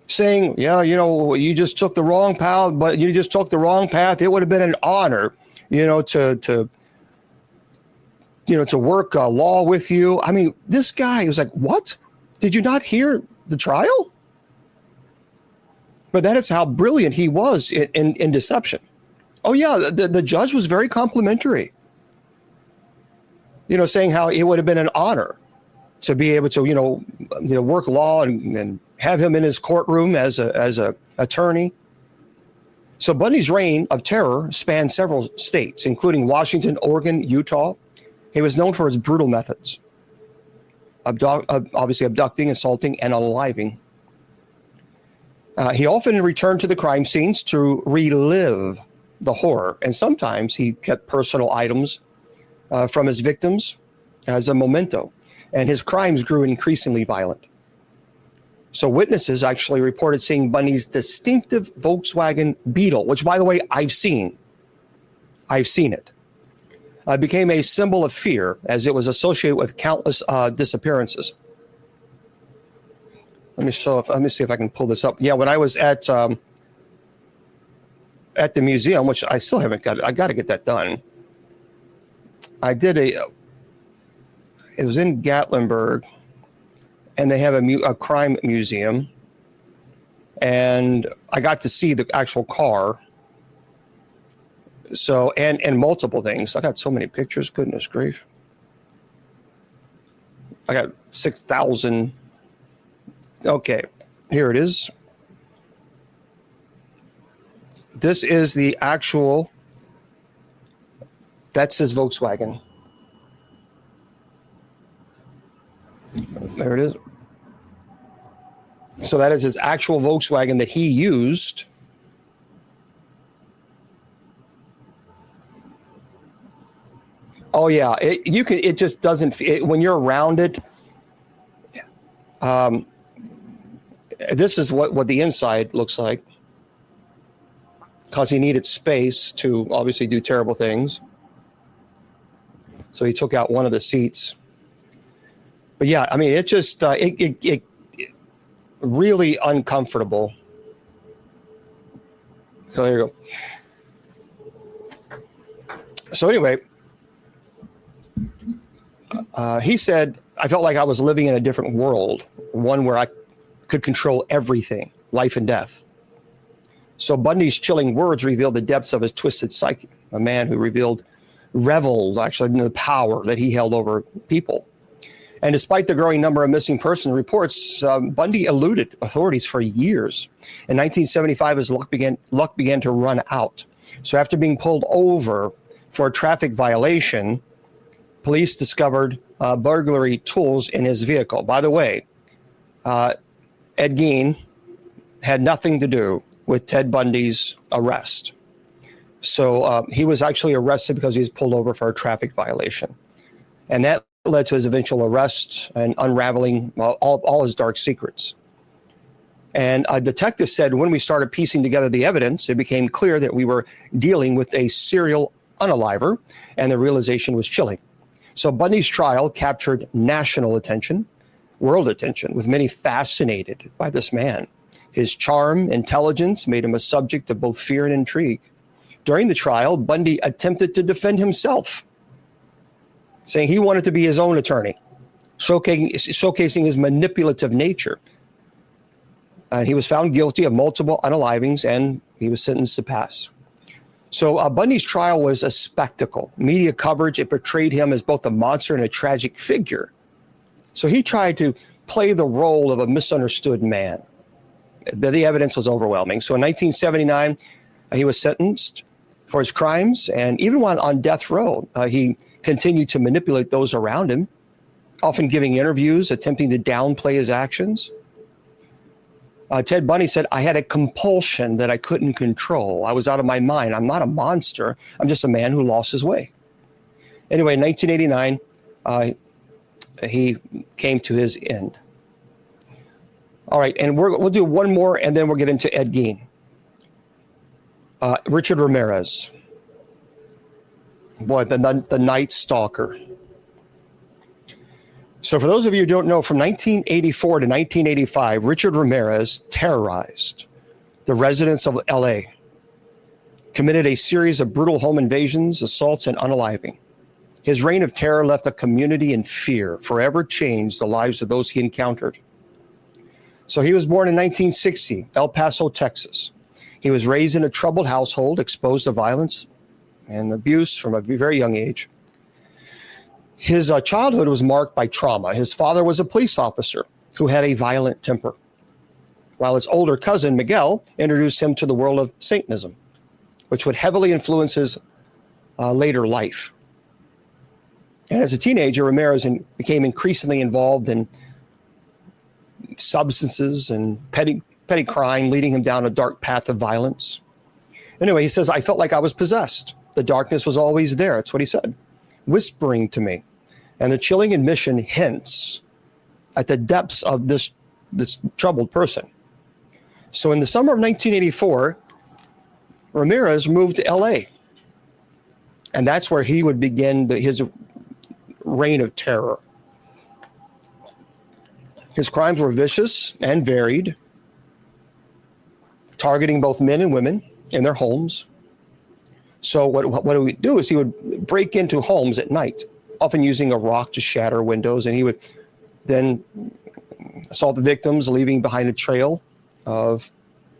saying, "Yeah, you just took the wrong path, but you just took the wrong path. It would have been an honor, to work law with you." I mean, this guy was like, "What? Did you not hear the trial?" But that is how brilliant he was in deception. Oh yeah, the judge was very complimentary. Saying how it would have been an honor to be able to, work law and have him in his courtroom as a attorney. So Bundy's reign of terror spanned several states, including Washington, Oregon, Utah. He was known for his brutal methods, obviously abducting, assaulting, and unaliving. He often returned to the crime scenes to relive the horror, and sometimes he kept personal items from his victims as a memento, and his crimes grew increasingly violent. So witnesses actually reported seeing Bundy's distinctive Volkswagen Beetle, which, by the way, I've seen it, became a symbol of fear as it was associated with countless disappearances. Let me see if I can pull this up. Yeah, when I was at the museum, which I still haven't got, I got to get that done. I did it was in Gatlinburg, and they have a crime museum, and I got to see the actual car. So, and multiple things. I got so many pictures, goodness grief. I got 6,000. Okay, here it is. This is the actual, that's his Volkswagen. There it is. So that is his actual Volkswagen that he used. Oh yeah, it just doesn't, when you're around it, this is what the inside looks like, because he needed space to obviously do terrible things. So he took out one of the seats. But yeah, I mean, it just, it really uncomfortable. So there you go. So anyway, he said, "I felt like I was living in a different world, one where I could control everything, life and death." So Bundy's chilling words revealed the depths of his twisted psyche, a man who reveled actually in the power that he held over people. And despite the growing number of missing person reports, Bundy eluded authorities for years. In 1975, his luck began to run out. So after being pulled over for a traffic violation, police discovered burglary tools in his vehicle. By the way, Ed Gein had nothing to do with Ted Bundy's arrest. So he was actually arrested because he was pulled over for a traffic violation. And that led to his eventual arrest and unraveling all his dark secrets. And a detective said, when we started piecing together the evidence, it became clear that we were dealing with a serial unaliver, and the realization was chilling. So Bundy's trial captured national attention, world attention, with many fascinated by this man. His charm, intelligence made him a subject of both fear and intrigue. During the trial, Bundy attempted to defend himself, saying he wanted to be his own attorney, showcasing his manipulative nature. And he was found guilty of multiple unalivings, and he was sentenced to pass. So Bundy's trial was a spectacle. Media coverage, it portrayed him as both a monster and a tragic figure. So he tried to play the role of a misunderstood man. The evidence was overwhelming. So in 1979, he was sentenced for his crimes, and even while on death row, he continued to manipulate those around him, often giving interviews, attempting to downplay his actions. Ted Bundy said, "I had a compulsion that I couldn't control. I was out of my mind. I'm not a monster. I'm just a man who lost his way." Anyway, in 1989, he came to his end. All right, and we'll do one more, and then we'll get into Ed Gein. Richard Ramirez. Boy, the Night Stalker. So for those of you who don't know, from 1984 to 1985, Richard Ramirez terrorized the residents of L.A., committed a series of brutal home invasions, assaults, and unaliving. His reign of terror left a community in fear, forever changed the lives of those he encountered. So he was born in 1960, El Paso, Texas. He was raised in a troubled household, exposed to violence and abuse from a very young age. His childhood was marked by trauma. His father was a police officer who had a violent temper, while his older cousin, Miguel, introduced him to the world of Satanism, which would heavily influence his later life. And as a teenager, Ramirez became increasingly involved in substances and petty crime, leading him down a dark path of violence. Anyway, he says, "I felt like I was possessed. The darkness was always there." That's what he said, whispering to me. And the chilling admission hints at the depths of this troubled person. So in the summer of 1984, Ramirez moved to L.A., and that's where he would begin his reign of terror. His crimes were vicious and varied, targeting both men and women in their homes. So what he would do is he would break into homes at night, often using a rock to shatter windows, and he would then assault the victims, leaving behind a trail of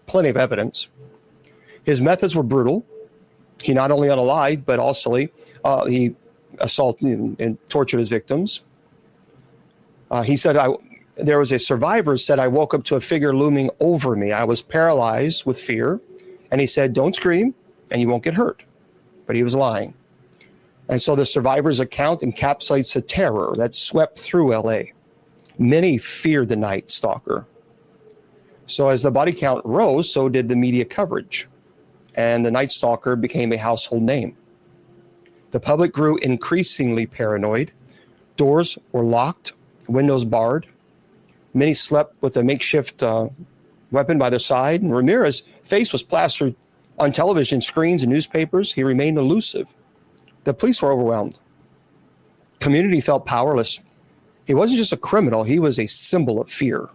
plenty of evidence. His methods were brutal. He not only unalived, but also he assaulted and tortured his victims. He said, there was a survivor said, "I woke up to a figure looming over me. I was paralyzed with fear." And he said, "Don't scream and you won't get hurt." But he was lying. And so the survivor's account encapsulates the terror that swept through L.A. Many feared the Night Stalker. So as the body count rose, so did the media coverage. And the Night Stalker became a household name. The public grew increasingly paranoid. Doors were locked, windows barred. Many slept with a makeshift weapon by their side. And Ramirez's face was plastered on television screens and newspapers. He remained elusive. The police were overwhelmed. Community felt powerless. He wasn't just a criminal, he was a symbol of fear.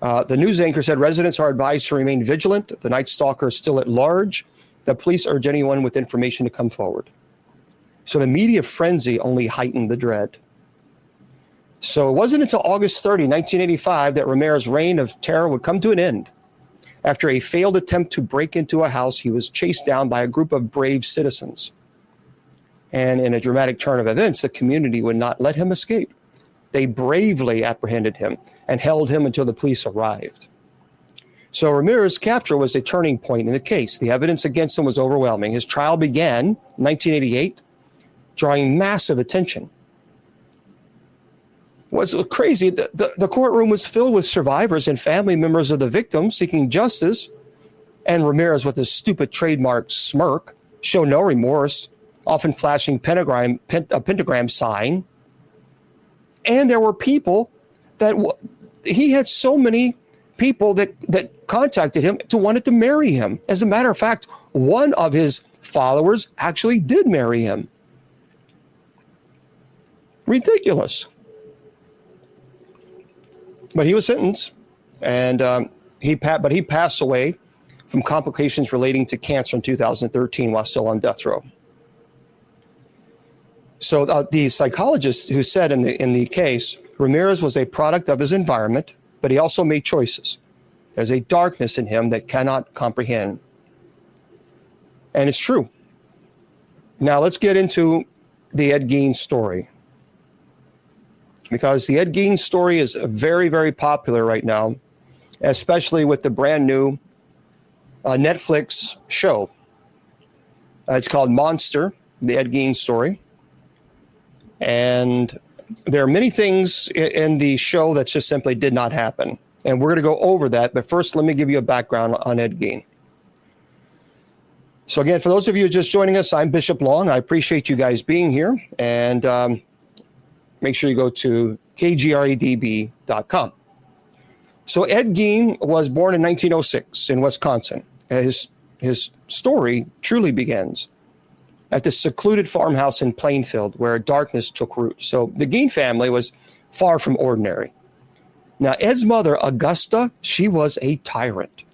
The news anchor said residents are advised to remain vigilant. The Night Stalker is still at large. The police urge anyone with information to come forward. So the media frenzy only heightened the dread. So it wasn't until August 30, 1985, that Ramirez's reign of terror would come to an end. After a failed attempt to break into a house, he was chased down by a group of brave citizens. And in a dramatic turn of events, the community would not let him escape. They bravely apprehended him and held him until the police arrived. So Ramirez's capture was a turning point in the case. The evidence against him was overwhelming. His trial began in 1988, drawing massive attention. What's crazy, the courtroom was filled with survivors and family members of the victims seeking justice. And Ramirez, with his stupid trademark smirk, showed no remorse, often flashing a pentagram sign. And there were people he had so many people that contacted him to wanted to marry him. As a matter of fact, one of his followers actually did marry him. Ridiculous. But he was sentenced, and he passed away from complications relating to cancer in 2013 while still on death row. So the psychologist who said in the case, Ramirez was a product of his environment, but he also made choices. There's a darkness in him that cannot comprehend. And it's true. Now let's get into the Ed Gein story. Because the Ed Gein story is very, very popular right now, especially with the brand new Netflix show. It's called Monster, the Ed Gein story. And there are many things in the show that just simply did not happen. And we're going to go over that. But first, let me give you a background on Ed Gein. So again, for those of you just joining us, I'm Bishop Long. I appreciate you guys being here. And make sure you go to kgradb.com. So Ed Gein was born in 1906 in Wisconsin. His story truly begins at the secluded farmhouse in Plainfield, where darkness took root. So the Gein family was far from ordinary. Now, Ed's mother, Augusta, she was a tyrant.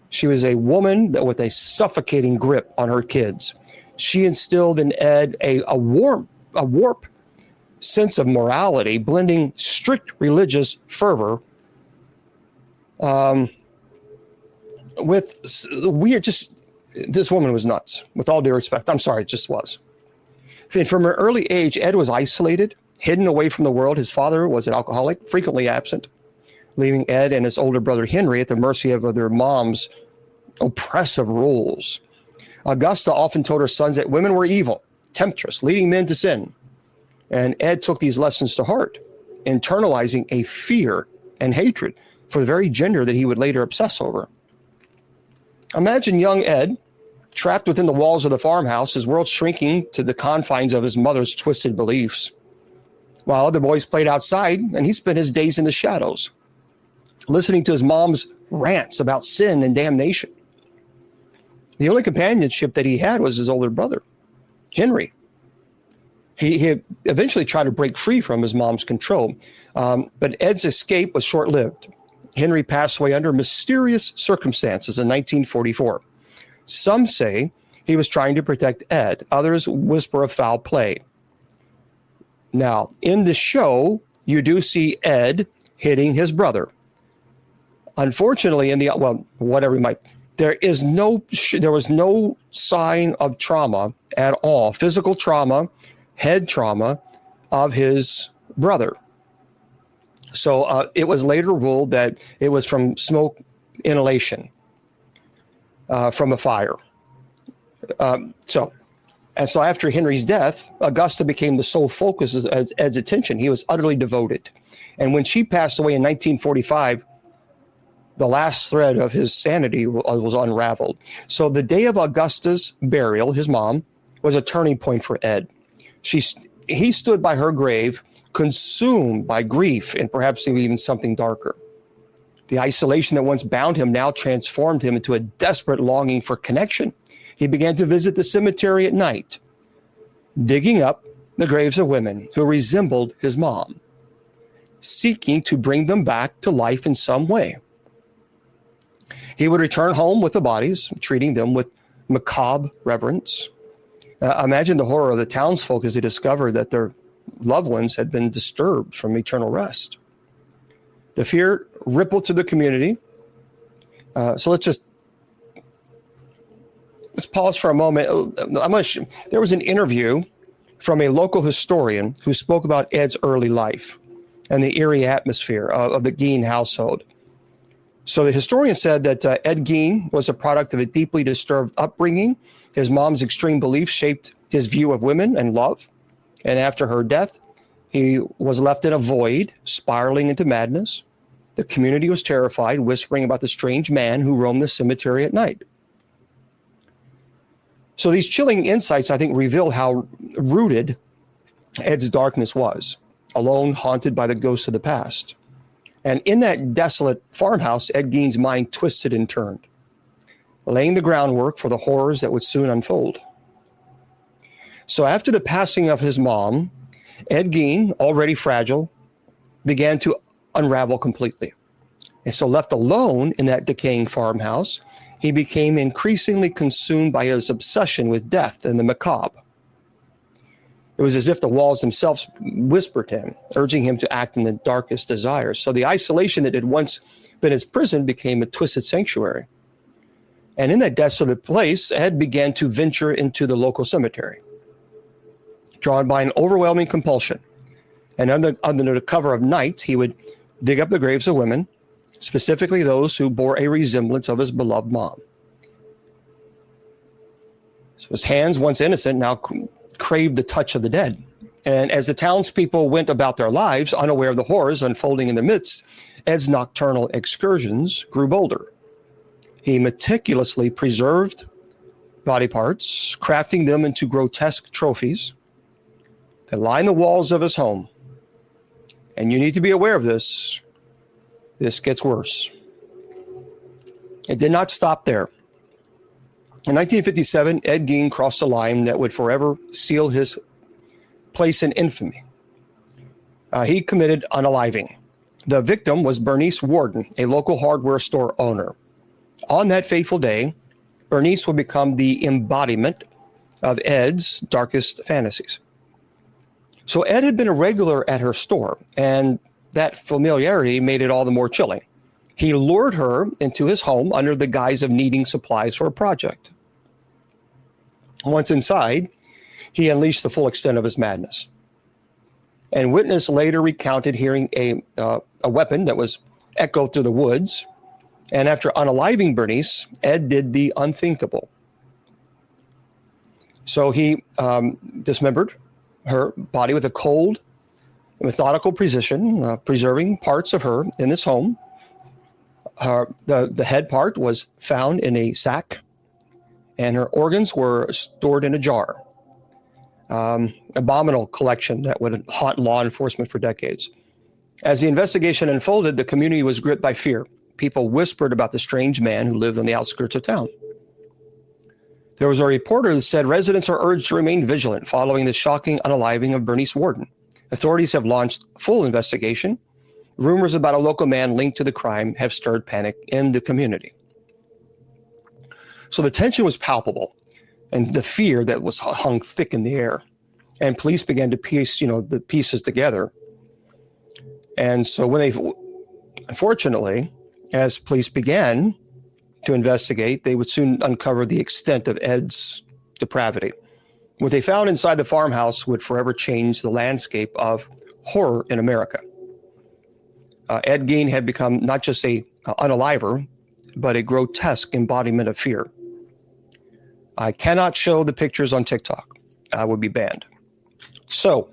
She was a woman that with a suffocating grip on her kids. She instilled in Ed a warp sense of morality, blending strict religious fervor with weird, this woman was nuts, with all due respect. I'm sorry, it just was. And from an early age, Ed was isolated, hidden away from the world. His father was an alcoholic, frequently absent, leaving Ed and his older brother Henry at the mercy of their mom's oppressive rules. Augusta often told her sons that women were evil, temptress, leading men to sin. And Ed took these lessons to heart, internalizing a fear and hatred for the very gender that he would later obsess over. Imagine young Ed, trapped within the walls of the farmhouse, his world shrinking to the confines of his mother's twisted beliefs, while other boys played outside, and he spent his days in the shadows, listening to his mom's rants about sin and damnation. The only companionship that he had was his older brother, Henry. He eventually tried to break free from his mom's control, but Ed's escape was short-lived. Henry passed away under mysterious circumstances in 1944. Some say he was trying to protect Ed. Others whisper of foul play. Now, in the show, you do see Ed hitting his brother. Unfortunately, there was no sign of trauma at all, physical trauma, head trauma of his brother. So it was later ruled that it was from smoke inhalation from a fire. So after Henry's death, Augusta became the sole focus of Ed's attention. He was utterly devoted. And when she passed away in 1945, the last thread of his sanity was unraveled. So the day of Augusta's burial, his mom, was a turning point for Ed. He stood by her grave, consumed by grief and perhaps even something darker. The isolation that once bound him now transformed him into a desperate longing for connection. He began to visit the cemetery at night, digging up the graves of women who resembled his mom, seeking to bring them back to life in some way. He would return home with the bodies, treating them with macabre reverence. Imagine the horror of the townsfolk as they discovered that their loved ones had been disturbed from eternal rest. The fear rippled through the community. So let's pause for a moment. There was an interview from a local historian who spoke about Ed's early life and the eerie atmosphere of the Gein household. So the historian said that Ed Gein was a product of a deeply disturbed upbringing. His mom's extreme beliefs shaped his view of women and love. And after her death, he was left in a void, spiraling into madness. The community was terrified, whispering about the strange man who roamed the cemetery at night. So these chilling insights, I think, reveal how rooted Ed's darkness was, alone, haunted by the ghosts of the past. And in that desolate farmhouse, Ed Gein's mind twisted and turned, laying the groundwork for the horrors that would soon unfold. So after the passing of his mom, Ed Gein, already fragile, began to unravel completely. And so left alone in that decaying farmhouse, he became increasingly consumed by his obsession with death and the macabre. It was as if the walls themselves whispered him, urging him to act in the darkest desires. So the isolation that had once been his prison became a twisted sanctuary. And in that desolate place, Ed began to venture into the local cemetery, drawn by an overwhelming compulsion. And under the cover of night, he would dig up the graves of women, specifically those who bore a resemblance of his beloved mom. So his hands, once innocent, now craved the touch of the dead. And as the townspeople went about their lives, unaware of the horrors unfolding in their midst, Ed's nocturnal excursions grew bolder. He meticulously preserved body parts, crafting them into grotesque trophies that line the walls of his home. And you need to be aware of this. This gets worse. It did not stop there. In 1957, Ed Gein crossed a line that would forever seal his place in infamy. He committed unaliving. The victim was Bernice Warden, a local hardware store owner. On that fateful day, Bernice would become the embodiment of Ed's darkest fantasies. So Ed had been a regular at her store, and that familiarity made it all the more chilling. He lured her into his home under the guise of needing supplies for a project. Once inside, he unleashed the full extent of his madness. And witness later recounted hearing a weapon that was echoed through the woods. And after unaliving Bernice, Ed did the unthinkable. So he dismembered her body with a cold, methodical precision, preserving parts of her in this home. The head part was found in a sack, and her organs were stored in a jar. Abominable collection that would haunt law enforcement for decades. As the investigation unfolded, the community was gripped by fear. People whispered about the strange man who lived on the outskirts of town. There was a reporter that said residents are urged to remain vigilant following the shocking unaliving of Bernice Warden. Authorities have launched full investigation. Rumors about a local man linked to the crime have stirred panic in the community. So the tension was palpable, and the fear that was hung thick in the air. And police began to piece, the pieces together. And so unfortunately, as police began to investigate, they would soon uncover the extent of Ed's depravity. What they found inside the farmhouse would forever change the landscape of horror in America. Ed Gein had become not just a unaliver, but a grotesque embodiment of fear. I cannot show the pictures on TikTok. I would be banned. So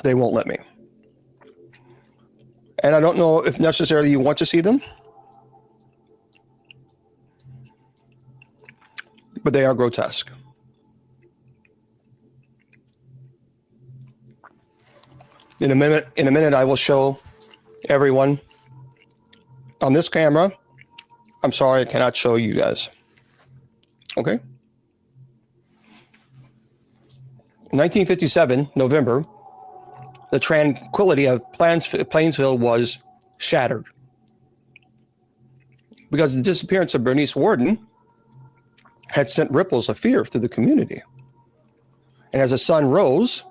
they won't let me. And I don't know if necessarily you want to see them, but they are grotesque. In a minute, I will show everyone on this camera. I'm sorry, I cannot show you guys. Okay. In 1957, November, the tranquility of Plainsville was shattered because the disappearance of Bernice Warden had sent ripples of fear through the community. And as the sun rose,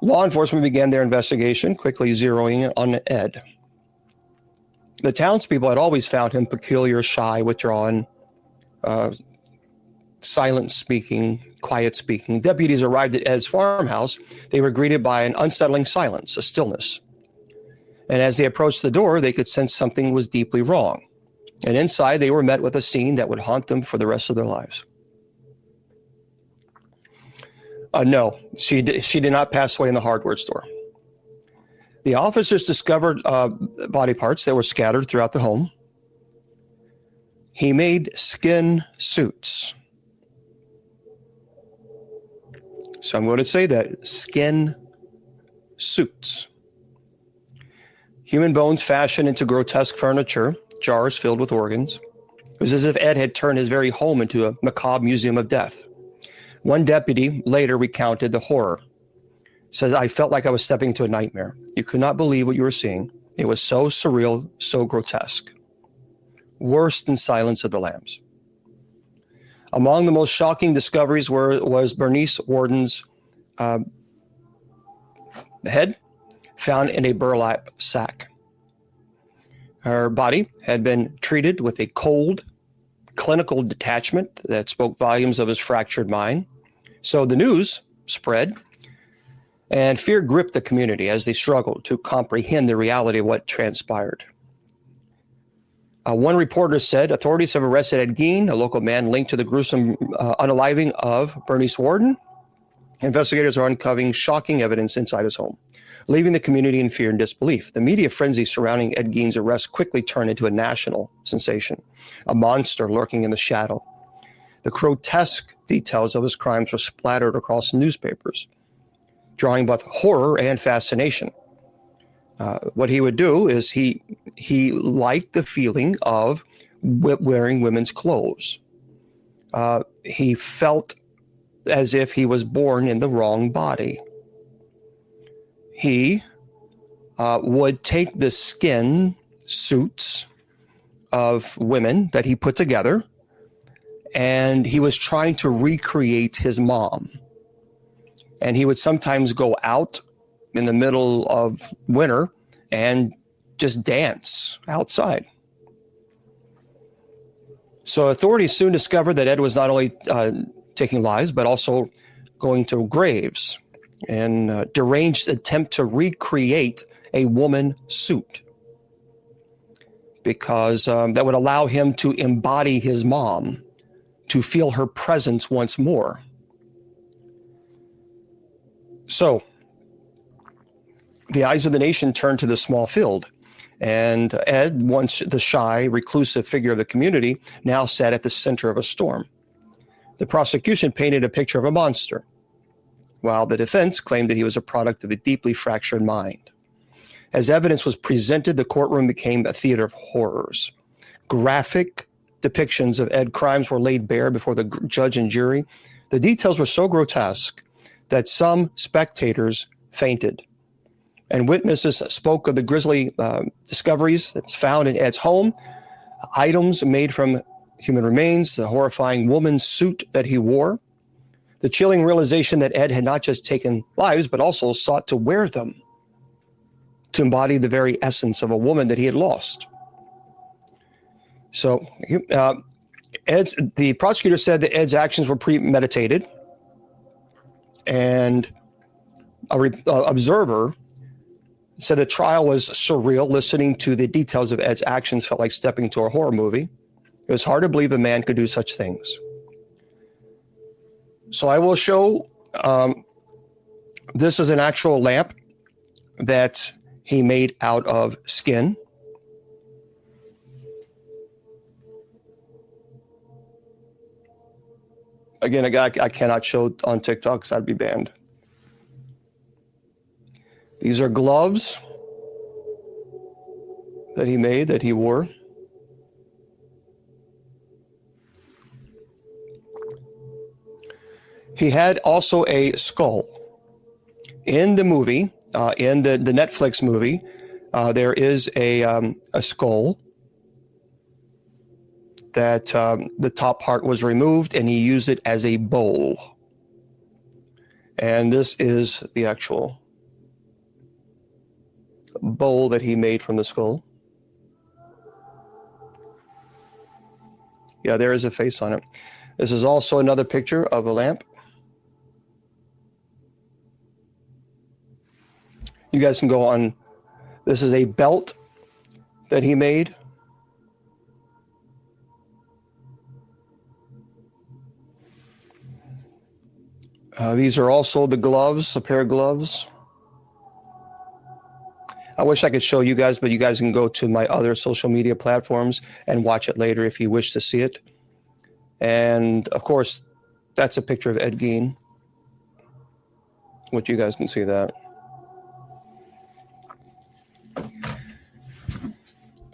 law enforcement began their investigation, quickly zeroing in on Ed. The townspeople had always found him peculiar, shy, withdrawn, silent speaking, quiet speaking. Deputies arrived at Ed's farmhouse. They were greeted by an unsettling silence, a stillness. And as they approached the door, they could sense something was deeply wrong. And inside, they were met with a scene that would haunt them for the rest of their lives. No, she did not pass away in the hardware store. The officers discovered body parts that were scattered throughout the home. He made skin suits. So I'm going to say that, skin suits. Human bones fashioned into grotesque furniture, jars filled with organs. It was as if Ed had turned his very home into a macabre museum of death. One deputy later recounted the horror. says, I felt like I was stepping into a nightmare. You could not believe what you were seeing. It was so surreal, so grotesque. Worse than Silence of the Lambs. Among the most shocking discoveries was Bernice Worden's head found in a burlap sack. Her body had been treated with a cold, clinical detachment that spoke volumes of his fractured mind. So the news spread, and fear gripped the community as they struggled to comprehend the reality of what transpired. One reporter said authorities have arrested Ed Gein, a local man linked to the gruesome unaliving of Bernice Worden. Investigators are uncovering shocking evidence inside his home, leaving the community in fear and disbelief. The media frenzy surrounding Ed Gein's arrest quickly turned into a national sensation, a monster lurking in the shadow. The grotesque details of his crimes were splattered across newspapers, drawing both horror and fascination. What he would do is he liked the feeling of wearing women's clothes. He felt as if he was born in the wrong body. He would take the skin suits of women that he put together, and he was trying to recreate his mom. And he would sometimes go out in the middle of winter and just dance outside. So authorities soon discovered that Ed was not only taking lives, but also going to graves and deranged attempt to recreate a woman suit, because that would allow him to embody his mom, to feel her presence once more. So the eyes of the nation turned to the small field, and Ed, once the shy, reclusive figure of the community, now sat at the center of a storm. The prosecution painted a picture of a monster, while the defense claimed that he was a product of a deeply fractured mind. As evidence was presented, the courtroom became a theater of horrors. Graphic depictions of Ed crimes were laid bare before the judge and jury. The details were so grotesque that some spectators fainted, and witnesses spoke of the grisly discoveries that's found in Ed's home, items made from human remains, the horrifying woman's suit that he wore, the chilling realization that Ed had not just taken lives, but also sought to wear them, to embody the very essence of a woman that he had lost. So the prosecutor said that Ed's actions were premeditated, and an observer said the trial was surreal. Listening to the details of Ed's actions felt like stepping into a horror movie. It was hard to believe a man could do such things. So I will show, this is an actual lamp that he made out of skin. Again, I cannot show on TikTok because I'd be banned. These are gloves that he made, that he wore. He had also a skull. In the movie, in the Netflix movie, there is a skull that the top part was removed, and he used it as a bowl. And this is the actual bowl that he made from the skull. Yeah, there is a face on it. This is also another picture of a lamp. You guys can go on. This is a belt that he made. These are also the gloves, a pair of gloves. I wish I could show you guys, but you guys can go to my other social media platforms and watch it later if you wish to see it. And of course, that's a picture of Ed Gein, which you guys can see that.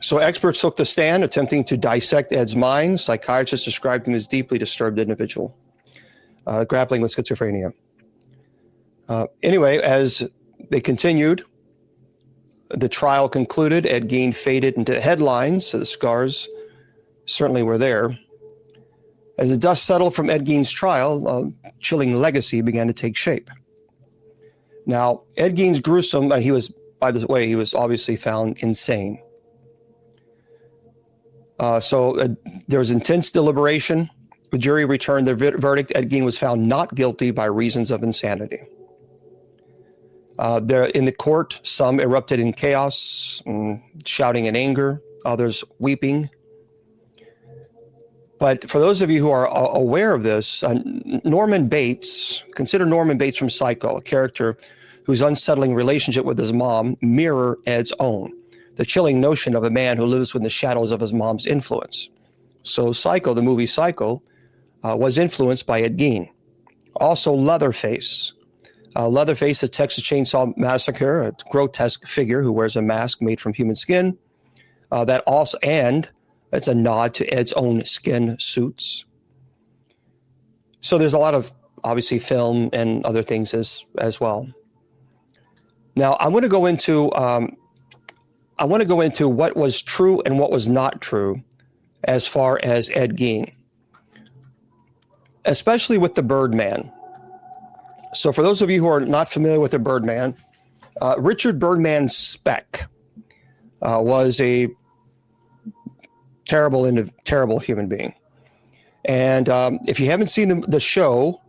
So experts took the stand attempting to dissect Ed's mind. Psychiatrists described him as deeply disturbed individual, grappling with schizophrenia. Anyway, as they continued, the trial concluded. Ed Gein faded into headlines, so the scars certainly were there. As the dust settled from Ed Gein's trial, a chilling legacy began to take shape. Now, Ed Gein's gruesome, by the way, he was obviously found insane. So there was intense deliberation. The jury returned their verdict. Ed Gein was found not guilty by reasons of insanity. There in the court, some erupted in chaos, shouting in anger, others weeping. But for those of you who are aware of this, Norman Bates, consider Norman Bates from Psycho, a character whose unsettling relationship with his mom mirror Ed's own, the chilling notion of a man who lives within the shadows of his mom's influence. So Psycho, the movie Psycho, was influenced by Ed Gein. Also Leatherface. Leatherface, the Texas Chainsaw Massacre, a grotesque figure who wears a mask made from human skin. It's a nod to Ed's own skin suits. So there's a lot of, obviously, film and other things as well. Now, I want to go into what was true and what was not true as far as Ed Gein, especially with the Birdman. So for those of you who are not familiar with the Birdman, Richard Birdman Speck was a terrible human being. And if you haven't seen the show,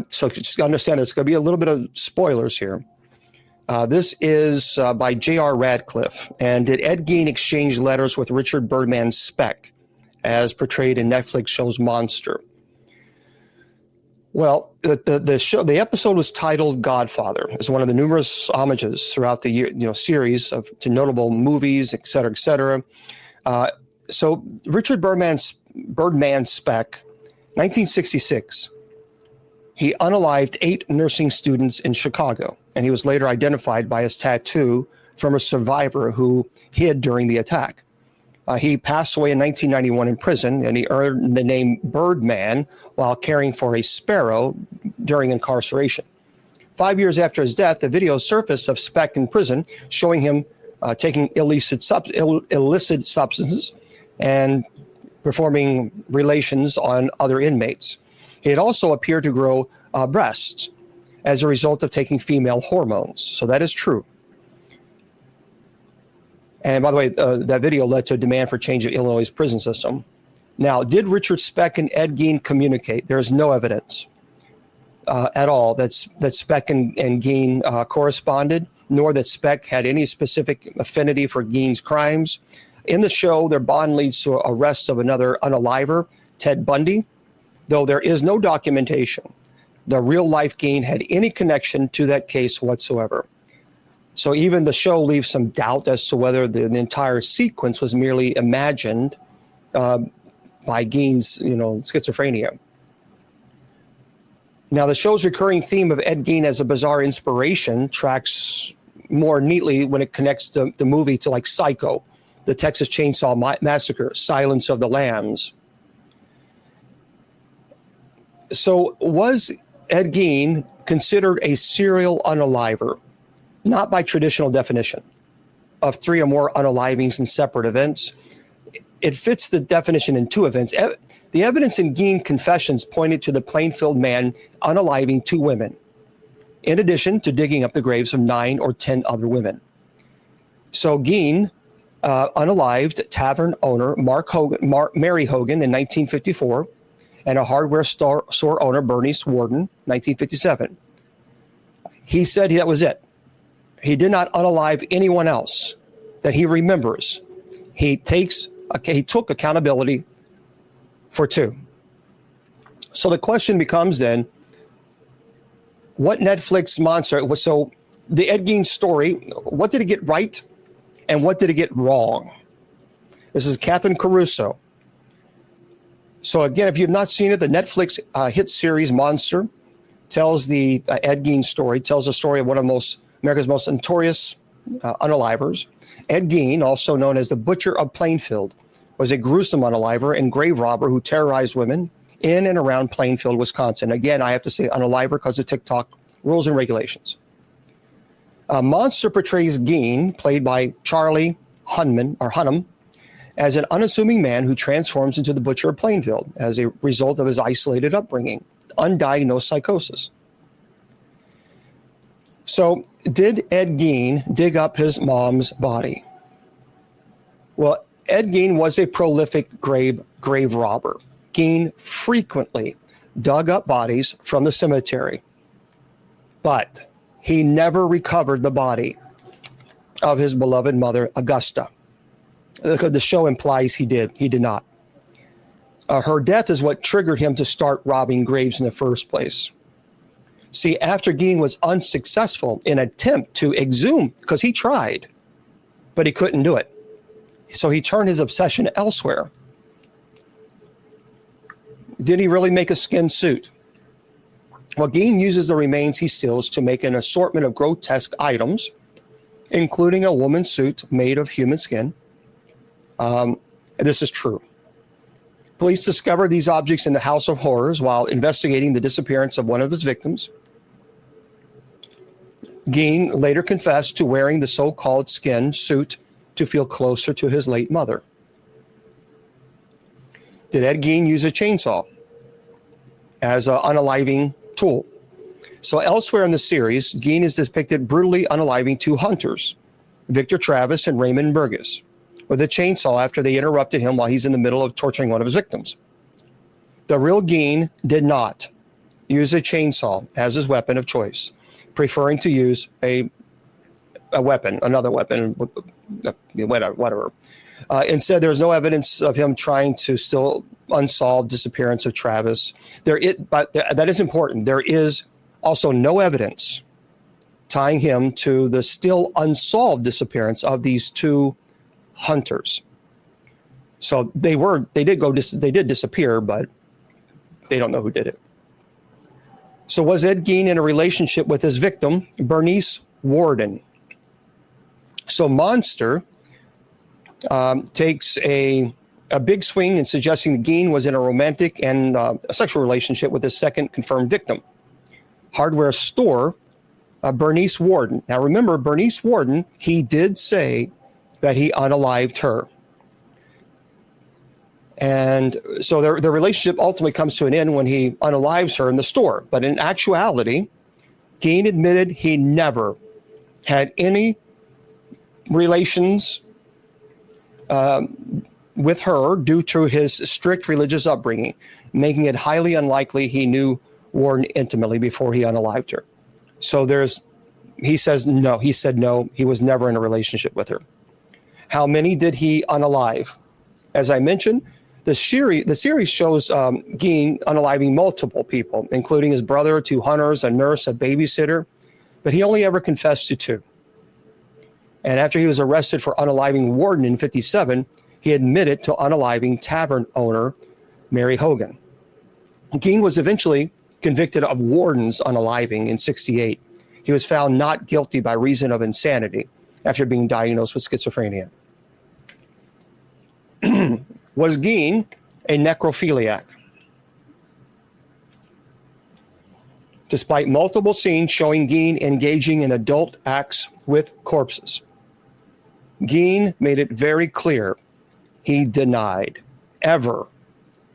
so just understand there's going to be a little bit of spoilers here. This is by J.R. Radcliffe. And did Ed Gein exchange letters with Richard Birdman Speck, as portrayed in Netflix show's Monster? Well, the episode was titled Godfather. It's one of the numerous homages throughout the year, series to notable movies, et cetera, et cetera. So Richard Birdman Speck, 1966, he unalived 8 nursing students in Chicago, and he was later identified by his tattoo from a survivor who hid during the attack. He passed away in 1991 in prison, and he earned the name Birdman while caring for a sparrow during incarceration. 5 years after his death, the video surfaced of Speck in prison, showing him taking illicit substances and performing relations on other inmates. He had also appeared to grow breasts as a result of taking female hormones. So that is true. And by the way, that video led to a demand for change of Illinois' prison system. Now, did Richard Speck and Ed Gein communicate? There is no evidence at all that Speck and Gein corresponded, nor that Speck had any specific affinity for Gein's crimes. In the show, their bond leads to arrest of another unaliver, Ted Bundy, though there is no documentation the real-life Gein had any connection to that case whatsoever. So even the show leaves some doubt as to whether the entire sequence was merely imagined by Gein's, schizophrenia. Now, the show's recurring theme of Ed Gein as a bizarre inspiration tracks more neatly when it connects the movie to like Psycho, the Texas Chainsaw Massacre, Silence of the Lambs. So was Ed Gein considered a serial unaliver? Not by traditional definition of 3 or more unalivings in separate events. It fits the definition in 2 events. The evidence in Gein confessions pointed to the Plainfield man unaliving 2 women, in addition to digging up the graves of 9 or 10 other women. So Gein unalived tavern owner Mary Hogan in 1954, and a hardware store owner, Bernice Warden, 1957. He said that was it. He did not unalive anyone else that he remembers. He took accountability for 2. So the question becomes then, what Netflix monster? So the Ed Gein story, what did it get right and what did it get wrong? This is Catherine Caruso. So again, if you've not seen it, the Netflix hit series Monster tells the Ed Gein story, tells the story of one of America's most notorious unalivers. Ed Gein, also known as the Butcher of Plainfield, was a gruesome unaliver and grave robber who terrorized women in and around Plainfield, Wisconsin. Again, I have to say unaliver because of TikTok rules and regulations. Monster portrays Gein, played by Charlie Hunnam, as an unassuming man who transforms into the Butcher of Plainfield as a result of his isolated upbringing, undiagnosed psychosis. So, did Ed Gein dig up his mom's body? Well, Ed Gein was a prolific grave robber. Gein frequently dug up bodies from the cemetery, but he never recovered the body of his beloved mother, Augusta. The show implies he did. He did not. Her death is what triggered him to start robbing graves in the first place. See, after Gein was unsuccessful in an attempt to exhume, because he tried, but he couldn't do it. So he turned his obsession elsewhere. Did he really make a skin suit? Well, Gein uses the remains he steals to make an assortment of grotesque items, including a woman's suit made of human skin. This is true. Police discovered these objects in the House of Horrors while investigating the disappearance of one of his victims. Gein later confessed to wearing the so-called skin suit to feel closer to his late mother. Did Ed Gein use a chainsaw as an unaliving tool? So elsewhere in the series, Gein is depicted brutally unaliving two hunters, Victor Travis and Raymond Burgess, with a chainsaw after they interrupted him while he's in the middle of torturing one of his victims. The real Gein did not use a chainsaw as his weapon of choice, preferring to use another weapon, whatever. Instead, there's no evidence of him trying to still unsolved disappearance of Travis. But that is important. There is also no evidence tying him to the still unsolved disappearance of these two hunters. So they did disappear, but they don't know who did it. So was Ed Gein in a relationship with his victim, Bernice Worden? So Monster takes a big swing in suggesting that Gein was in a romantic and a sexual relationship with his second confirmed victim, hardware store, Bernice Worden. Now remember, Bernice Worden, he did say that he unalived her. And so their relationship ultimately comes to an end when he unalives her in the store. But in actuality, Gein admitted he never had any relations with her due to his strict religious upbringing, making it highly unlikely he knew Warren intimately before he unalived her. So he said no, he was never in a relationship with her. How many did he unalive? As I mentioned, the series shows Gein unaliving multiple people, including his brother, two hunters, a nurse, a babysitter, but he only ever confessed to two. And after he was arrested for unaliving Warden in 1957, he admitted to unaliving tavern owner Mary Hogan. Gein was eventually convicted of Warden's unaliving in 1968. He was found not guilty by reason of insanity after being diagnosed with schizophrenia. Was Gein a necrophiliac? Despite multiple scenes showing Gein engaging in adult acts with corpses, Gein made it very clear he denied ever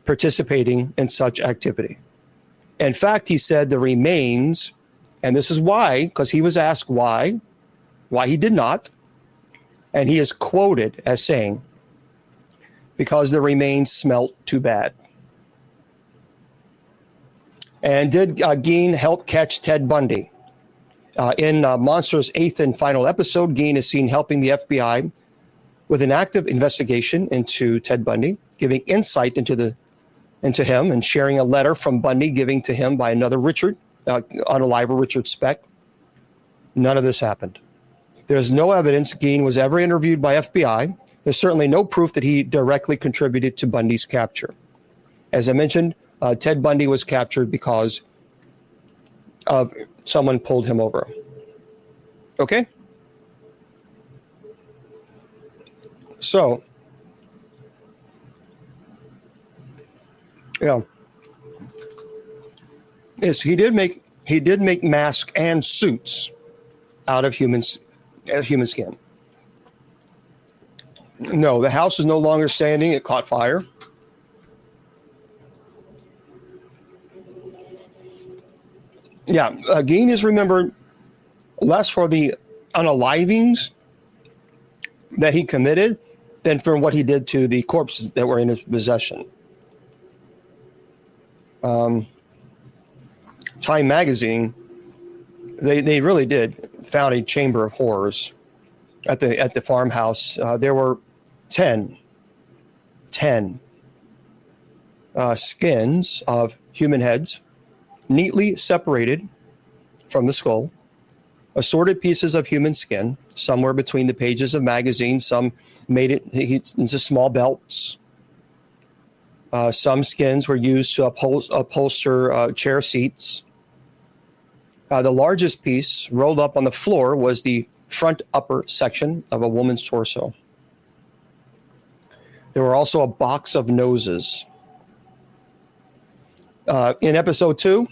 participating in such activity. In fact, he said the remains, and this is why, because he was asked why he did not, and he is quoted as saying, because the remains smelt too bad. And did Gein help catch Ted Bundy? In Monster's 8th and final episode, Gein is seen helping the FBI with an active investigation into Ted Bundy, giving insight into him and sharing a letter from Bundy giving to him by another Richard, unaliver Richard Speck. None of this happened. There's no evidence Gein was ever interviewed by FBI. There's certainly no proof that he directly contributed to Bundy's capture. As I mentioned, Ted Bundy was captured because of someone pulled him over. Okay? So, yeah. Yes, he did make he did make masks and suits out of human skin. No, the house is no longer standing. It caught fire. Yeah, Gein is remembered less for the unalivings that he committed than for what he did to the corpses that were in his possession. Time magazine, they really did found a chamber of horrors at the farmhouse. There were 10 skins of human heads, neatly separated from the skull, assorted pieces of human skin, somewhere between the pages of magazines. Some made it into small belts. Some skins were used to upholster chair seats. The largest piece rolled up on the floor was the front upper section of a woman's torso. There were also a box of noses. In episode 2,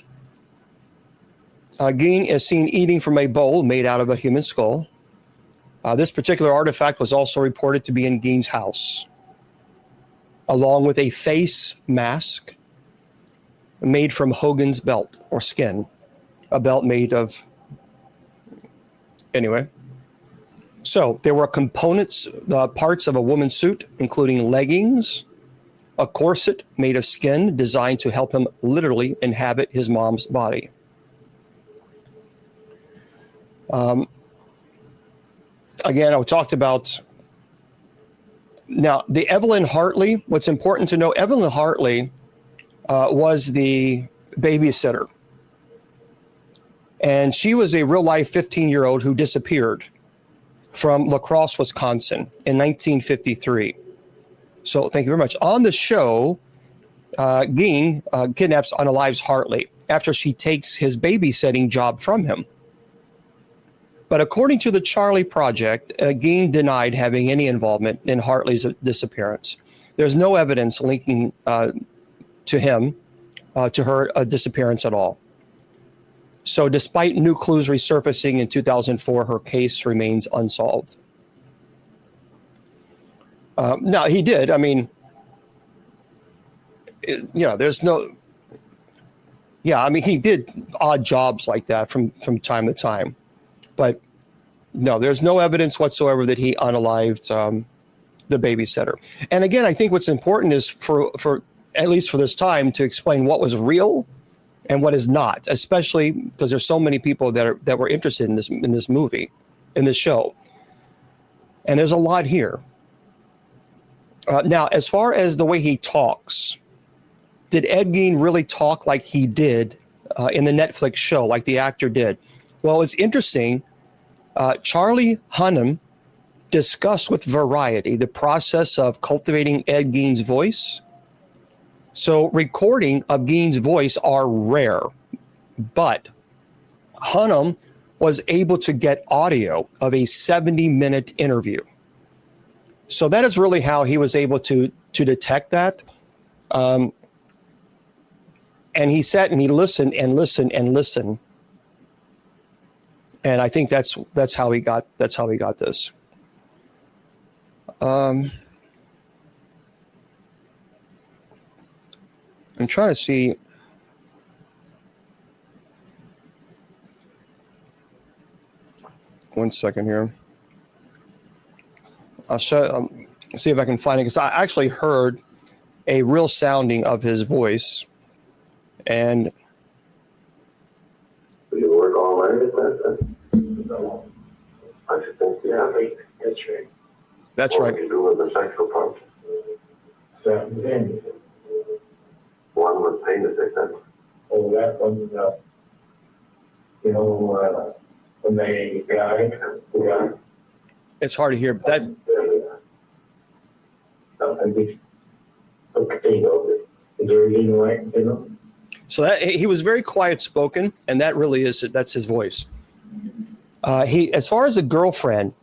Gein is seen eating from a bowl made out of a human skull. This particular artifact was also reported to be in Gein's house, along with a face mask made from Hogan's belt or skin, a belt made of... Anyway. So there were components, parts of a woman's suit, including leggings, a corset made of skin designed to help him literally inhabit his mom's body. Again, I talked about... Now, the Evelyn Hartley, what's important to know, Evelyn Hartley was the babysitter. And she was a real-life 15-year-old who disappeared from La Crosse, Wisconsin in 1953. So thank you very much. On the show, Gein kidnaps unalives Hartley after she takes his babysitting job from him. But according to the Charlie Project, Gein denied having any involvement in Hartley's disappearance. There's no evidence linking to her disappearance at all. So despite new clues resurfacing in 2004, her case remains unsolved. Now, he did. I mean, there's no... Yeah, I mean, he did odd jobs like that from time to time. But no, there's no evidence whatsoever that he unalived the babysitter. And again, I think what's important is for at least for this time to explain what was real and what is not, especially because there's so many people that were interested in this movie, in this show. And there's a lot here. Now, as far as the way he talks, did Ed Gein really talk like he did in the Netflix show, like the actor did? Well, it's interesting. Charlie Hunnam discussed with Variety the process of cultivating Ed Gein's voice. So recording of Gein's voice are rare, but Hunnam was able to get audio of a 70-minute interview. So that is really how he was able to detect that. And he sat and he listened and listened and listened. And I think that's how he got this. I'm trying to see. One second here. I'll see if I can find it, because I actually heard a real sounding of his voice. And you work all night at that? No. I should think, yeah, that's right. That's right. What you do with the sexual part? One was pain addicted. Oh, that one, when they died, yeah. It's hard to hear, but that... Is there any way, So that he was very quiet spoken, and that's his voice. As far as the girlfriend,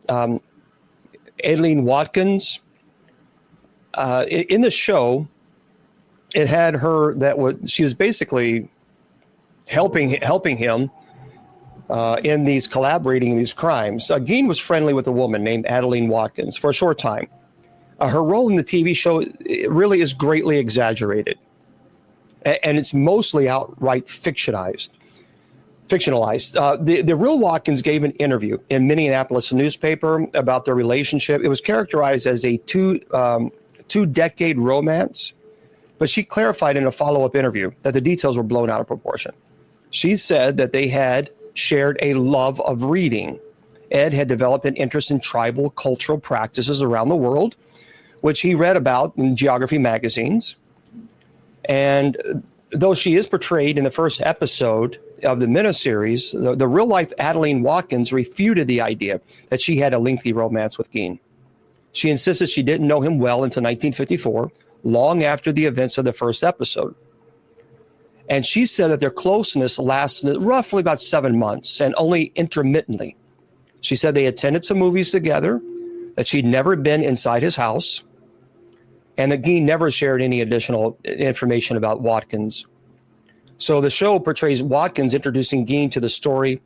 Aileen Watkins, in the show, it had her she was basically helping him in these collaborating in these crimes. Gein was friendly with a woman named Adeline Watkins for a short time. Her role in the TV show really is greatly exaggerated, and it's mostly outright fictionalized. The real Watkins gave an interview in Minneapolis newspaper about their relationship. It was characterized as a two-decade romance, but she clarified in a follow-up interview that the details were blown out of proportion. She said that they had shared a love of reading. Ed had developed an interest in tribal cultural practices around the world, which he read about in geography magazines. And though she is portrayed in the first episode of the miniseries, the real-life Adeline Watkins refuted the idea that she had a lengthy romance with Gein. She insisted she didn't know him well until 1954, long after the events of the first episode. And she said that their closeness lasted roughly about 7 months and only intermittently. She said they attended some movies together, that she'd never been inside his house, and that Gein never shared any additional information about Watkins. So the show portrays Watkins introducing Gein to the story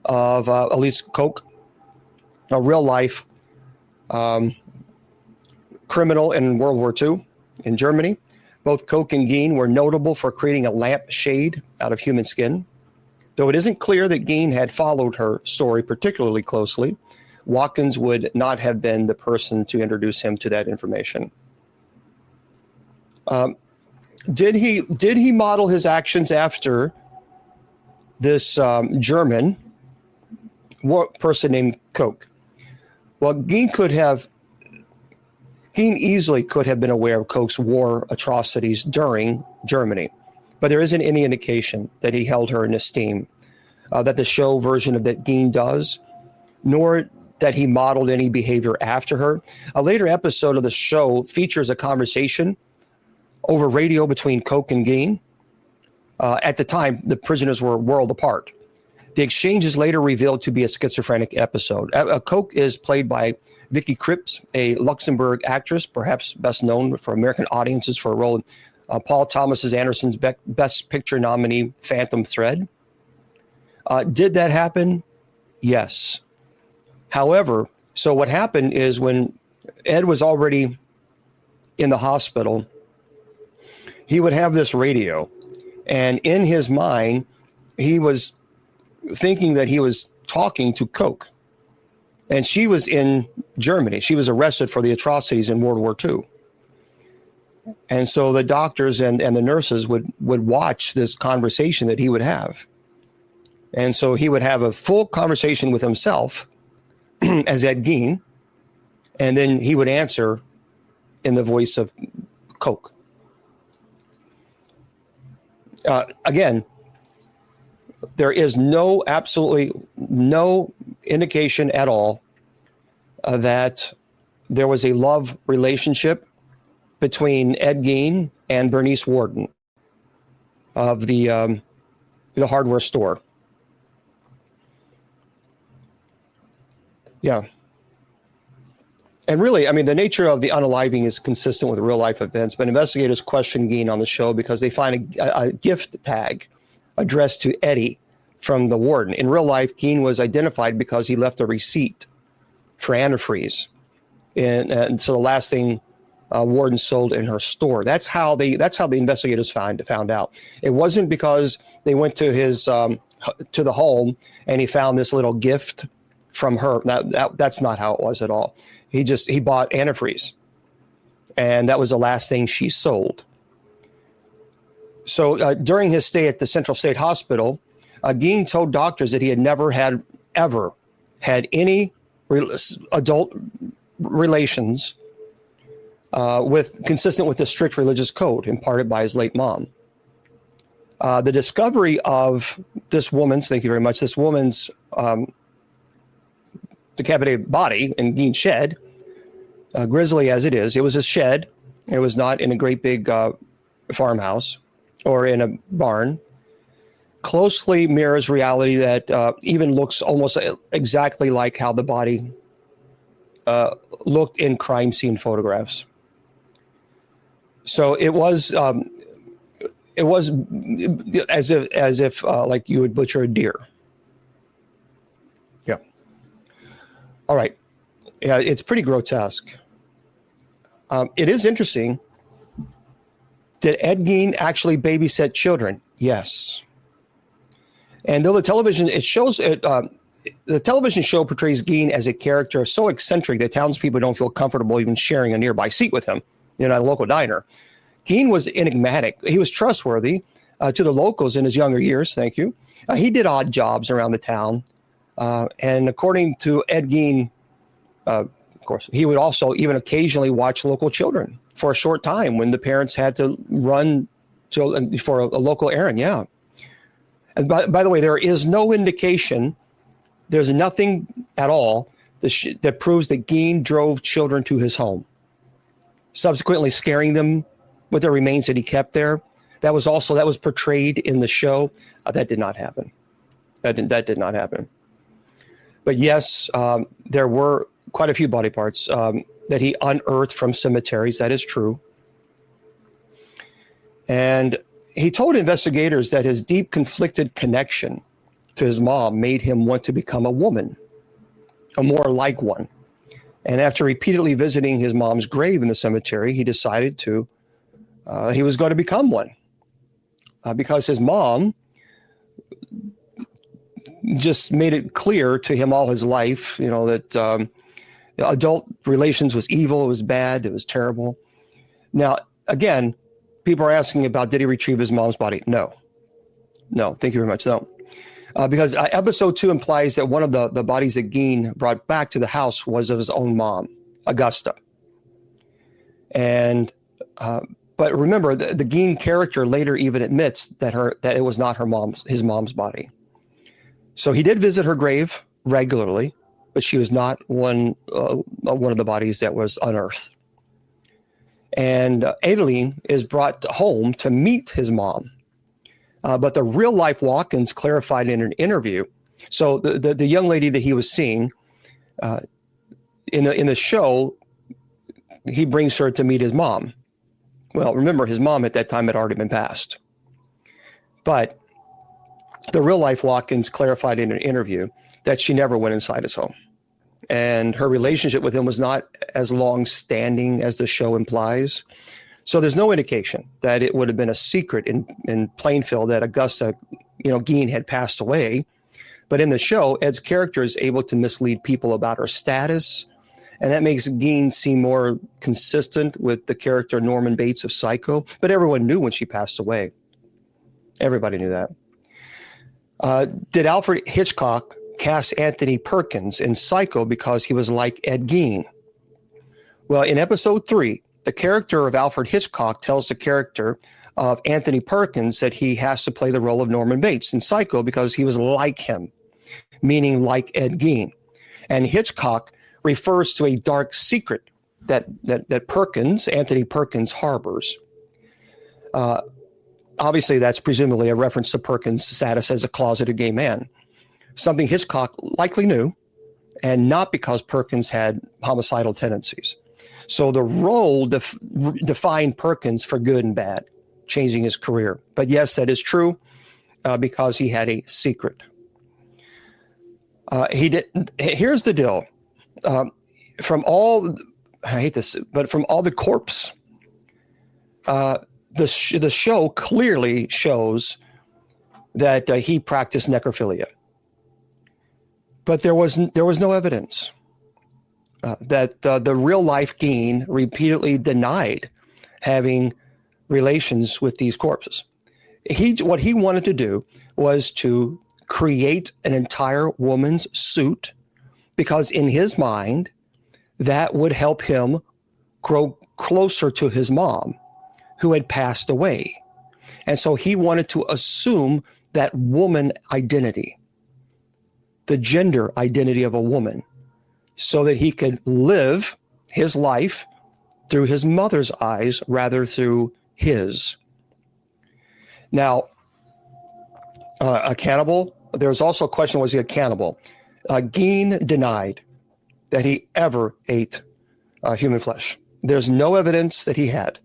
of Elise Koch, a real-life criminal in World War II in Germany. Both Koch and Gein were notable for creating a lampshade out of human skin. Though it isn't clear that Gein had followed her story particularly closely, Watkins would not have been the person to introduce him to that information. Did he model his actions after this German person named Koch? Well, Gein easily could have been aware of Koch's war atrocities during Germany, but there isn't any indication that he held her in esteem, that the show version of that Gein does, nor that he modeled any behavior after her. A later episode of the show features a conversation over radio between Koch and Gein. At the time, the prisoners were a world apart. The exchange is later revealed to be a schizophrenic episode. Koch is played by Vicky Krieps, a Luxembourg actress, perhaps best known for American audiences for a role in Paul Thomas Anderson's Best Picture nominee, Phantom Thread. Did that happen? Yes. However, so what happened is when Ed was already in the hospital, he would have this radio, and in his mind, he was thinking that he was talking to Koch. And she was in Germany. She was arrested for the atrocities in World War II. And so the doctors and the nurses would watch this conversation that he would have. And so he would have a full conversation with himself as Ed Gein, and then he would answer in the voice of Koch. Again, there is absolutely no indication at all that there was a love relationship between Ed Gein and Bernice Worden of the hardware store. Yeah. And really, I mean, the nature of the unaliving is consistent with real life events, but investigators question Gein on the show because they find a gift tag addressed to Eddie from the warden. In real life, Gein was identified because he left a receipt for antifreeze. And so the last thing Warden sold in her store. That's how the investigators found out. It wasn't because they went to his to the home and he found this little gift from her. That's not how it was at all. He bought antifreeze, and that was the last thing she sold. So during his stay at the Central State Hospital, Gein told doctors that he had never ever had any adult relations consistent with the strict religious code imparted by his late mom. The discovery of this woman's decapitated body in Gein's shed, grisly as it is, it was a shed. It was not in a great big farmhouse or in a barn. Closely mirrors reality that even looks almost exactly like how the body looked in crime scene photographs. So it was It was as if like you would butcher a deer. Yeah. All right. Yeah, it's pretty grotesque. It is interesting. Did Ed Gein actually babysit children? Yes. And though the television show portrays Gein as a character so eccentric that townspeople don't feel comfortable even sharing a nearby seat with him, at a local diner. Gein was enigmatic. He was trustworthy to the locals in his younger years. Thank you. He did odd jobs around the town. And according to Ed Gein, of course, he would also even occasionally watch local children for a short time when the parents had to run for a local errand. Yeah. And by the way, there is no indication, there's nothing at all that proves that Gein drove children to his home, subsequently scaring them with the remains that he kept there. That was portrayed in the show. That did not happen. That did not happen. But yes, there were quite a few body parts that he unearthed from cemeteries. That is true. And he told investigators that his deep conflicted connection to his mom made him want to become a woman, or more like one. And after repeatedly visiting his mom's grave in the cemetery, he decided he was going to become one because his mom just made it clear to him all his life, that adult relations was evil, it was bad, it was terrible. Now, again, people are asking about, did he retrieve his mom's body? No, thank you very much. No, because episode 2 implies that one of the bodies that Gein brought back to the house was of his own mom, Augusta. And, but remember, the Gein character later even admits that it was not his mom's body. So he did visit her grave regularly, but she was not one of the bodies that was unearthed. And Adeline is brought home to meet his mom. But the real life walk-ins clarified in an interview. So the young lady that he was seeing in the show, he brings her to meet his mom. Well, remember, his mom at that time had already been passed. But the real life walk-ins clarified in an interview that she never went inside his home. And her relationship with him was not as long-standing as the show implies. So there's no indication that it would have been a secret in Plainfield that Augusta, Gein had passed away. But in the show, Ed's character is able to mislead people about her status. And that makes Gein seem more consistent with the character Norman Bates of Psycho. But everyone knew when she passed away. Everybody knew that. Did Alfred Hitchcock cast Anthony Perkins in Psycho because he was like Ed Gein? Well, in episode 3, the character of Alfred Hitchcock tells the character of Anthony Perkins that he has to play the role of Norman Bates in Psycho because he was like him, meaning like Ed Gein. And Hitchcock refers to a dark secret that Anthony Perkins harbors. Obviously, that's presumably a reference to Perkins' status as a closeted gay man, something Hitchcock likely knew, and not because Perkins had homicidal tendencies. So the role defined Perkins for good and bad, changing his career. But yes, that is true because he had a secret. Here's the deal. From all the corpse, the show clearly shows that he practiced necrophilia. But there was no evidence that the real life Gein repeatedly denied having relations with these corpses. What he wanted to do was to create an entire woman's suit because in his mind, that would help him grow closer to his mom who had passed away. And so he wanted to assume that woman identity, the gender identity of a woman, so that he could live his life through his mother's eyes rather through his. Now, a cannibal, there's also a question, was he a cannibal? Gein denied that he ever ate human flesh. There's no evidence that he had.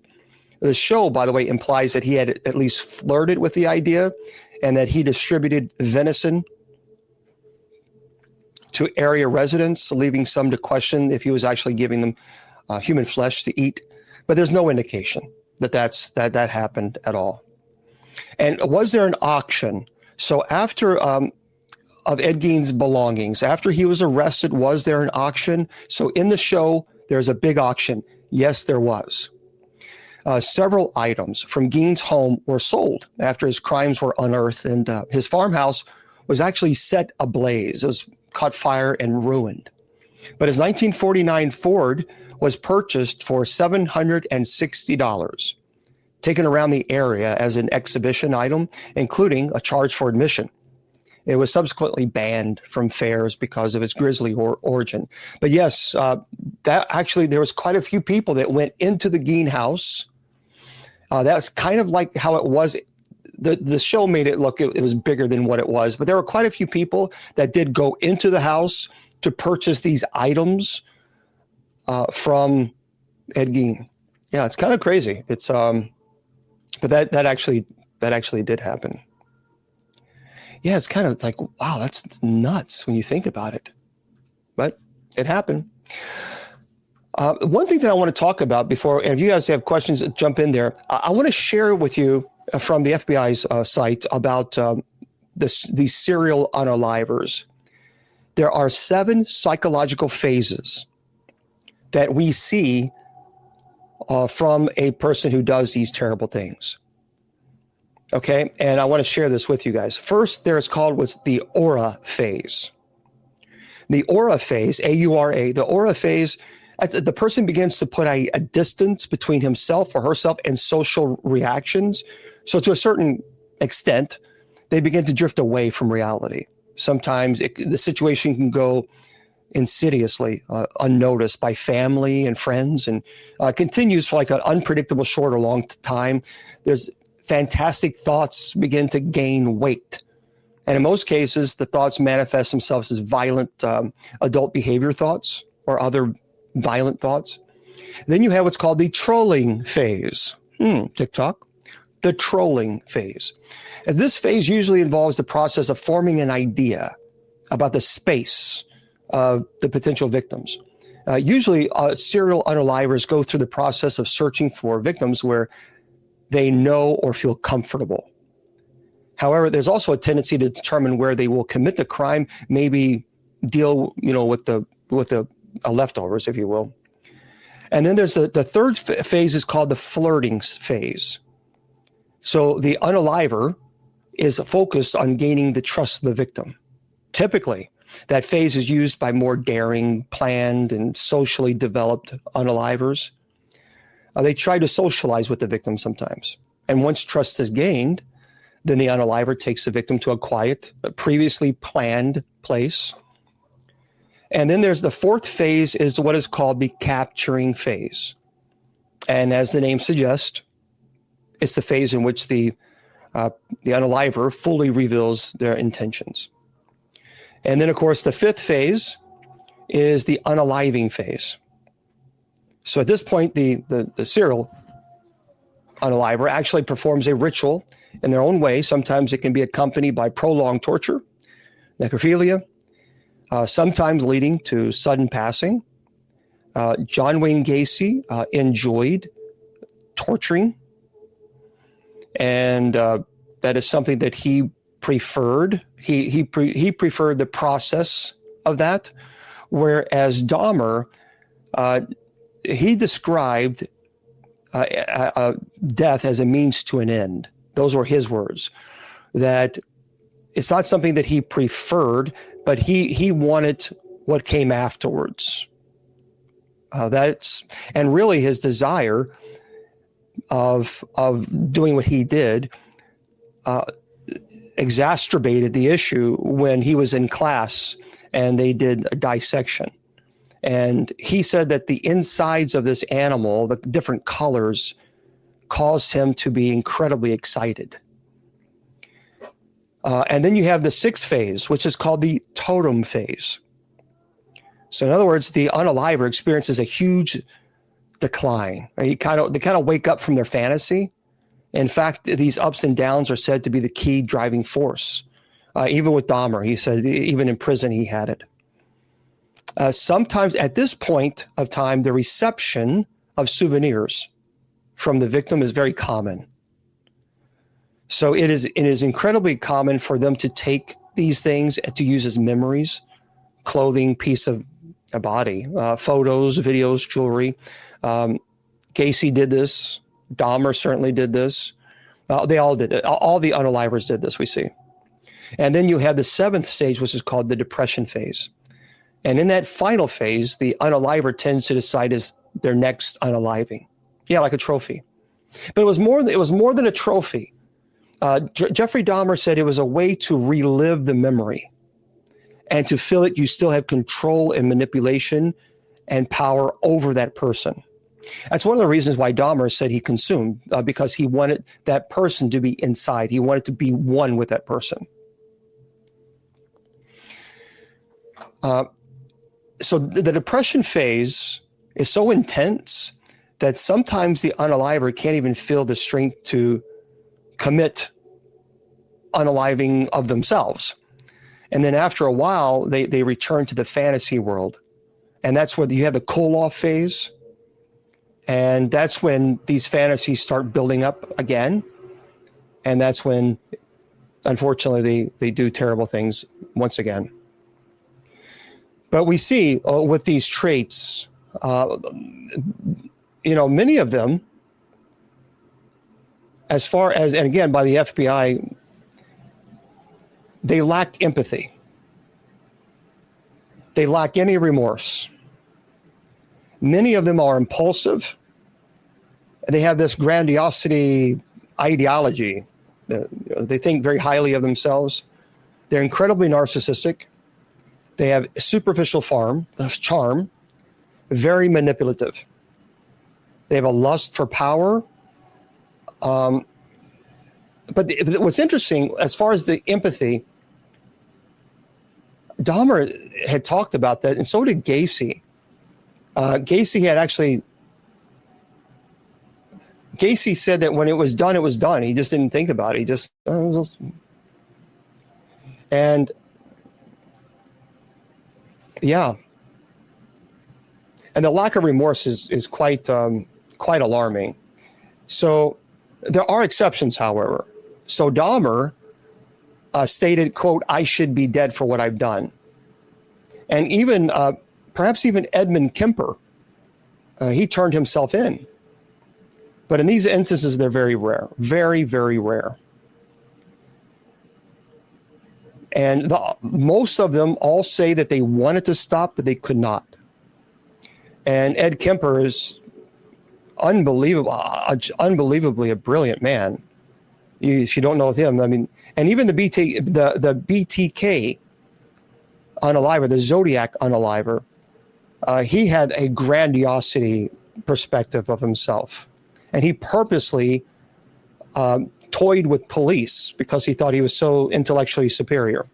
The show, by the way, implies that he had at least flirted with the idea and that he distributed venison to area residents, leaving some to question if he was actually giving them human flesh to eat. But there's no indication that that happened at all. And was there an auction? So after of Ed Gein's belongings, after he was arrested, was there an auction? So in the show, there's a big auction. Yes, there was. Several items from Gein's home were sold after his crimes were unearthed, and his farmhouse was actually set ablaze. It was caught fire and ruined. But his 1949 Ford was purchased for $760, taken around the area as an exhibition item, including a charge for admission. It was subsequently banned from fairs because of its grisly origin. But yes, that actually, there was quite a few people that went into the Gein house. That's kind of like how it was. The show made it look, it was bigger than what it was, but there were quite a few people that did go into the house to purchase these items from Ed Gein. Yeah, it's kind of crazy. It's but that actually did happen. Yeah, it's like, wow, that's nuts when you think about it. But it happened. One thing that I want to talk about before, and if you guys have questions, jump in there. I want to share with you from the FBI's site about these serial unalivers. There are 7 psychological phases that we see from a person who does these terrible things. Okay, and I want to share this with you guys. First, there's called what's the aura phase. The aura phase, A-U-R-A, the aura phase, the person begins to put a distance between himself or herself and social reactions. So to a certain extent, they begin to drift away from reality. Sometimes the situation can go insidiously unnoticed by family and friends, and continues for like an unpredictable short or long time. There's fantastic thoughts begin to gain weight. And in most cases, the thoughts manifest themselves as violent adult behavior thoughts or other violent thoughts. Then you have what's called the trolling phase. TikTok. The trolling phase. And this phase usually involves the process of forming an idea about the space of the potential victims. Usually, serial unalivers go through the process of searching for victims where they know or feel comfortable. However, there's also a tendency to determine where they will commit the crime, maybe deal, with the leftovers, if you will. And then there's the third phase is called the flirting phase. So the unaliver is focused on gaining the trust of the victim. Typically, that phase is used by more daring, planned, and socially developed unalivers. They try to socialize with the victim sometimes. And once trust is gained, then the unaliver takes the victim to a quiet, previously planned place. And then there's the fourth phase is what is called the capturing phase. And as the name suggests, it's the phase in which the unaliver fully reveals their intentions. And then, of course, the fifth phase is the unaliving phase. So at this point, the serial unaliver actually performs a ritual in their own way. Sometimes it can be accompanied by prolonged torture, necrophilia, sometimes leading to sudden passing. John Wayne Gacy enjoyed torturing, and that is something that he preferred. He preferred the process of that, whereas Dahmer, he described death as a means to an end. Those were his words, that it's not something that he preferred, but he wanted what came afterwards. And really his desire of doing what he did exacerbated the issue when he was in class and they did a dissection. And he said that the insides of this animal, the different colors, caused him to be incredibly excited. And then you have the sixth phase, which is called the totem phase. So in other words, the unaliver experiences a huge decline. They kind of wake up from their fantasy. In fact, these ups and downs are said to be the key driving force. Even with Dahmer, he said even in prison he had it. Sometimes at this point of time, the reception of souvenirs from the victim is very common. So it is incredibly common for them to take these things and to use as memories, clothing, piece of a body, photos, videos, jewelry. Gacy did this. Dahmer certainly did this. They all did it. All the unalivers did this, we see. And then you have the seventh stage, which is called the depression phase. And in that final phase, the unaliver tends to decide is their next unaliving. Yeah, like a trophy. But it was more than a trophy. Jeffrey Dahmer said it was a way to relive the memory and to feel it you still have control and manipulation and power over that person. That's one of the reasons why Dahmer said he consumed, because he wanted that person to be inside. He wanted to be one with that person. So the depression phase is so intense that sometimes the unaliver can't even feel the strength to commit unaliving of themselves. And then after a while, they return to the fantasy world. And that's where you have the cool-off phase. And that's when these fantasies start building up again. And that's when, unfortunately, they do terrible things once again. But we see with these traits, many of them, as far as, and again, by the FBI, they lack empathy. They lack any remorse. Many of them are impulsive. They have this grandiosity ideology. They think very highly of themselves. They're incredibly narcissistic. They have superficial charm, very manipulative. They have a lust for power. But what's interesting, as far as the empathy, Dahmer had talked about that, and so did Gacy. Gacy said that when it was done, it was done. He just didn't think about it. Yeah. And the lack of remorse is quite alarming. So there are exceptions, however. So Dahmer stated, quote, "I should be dead for what I've done." And even, perhaps even Edmund Kemper, he turned himself in. But in these instances, they're very rare, very, very rare. And most of them all say that they wanted to stop, but they could not. And Ed Kemper is unbelievably a brilliant man. If you don't know him, I mean, and even the BTK unaliver, the Zodiac unaliver, he had a grandiosity perspective of himself. And he purposely toyed with police because he thought he was so intellectually superior.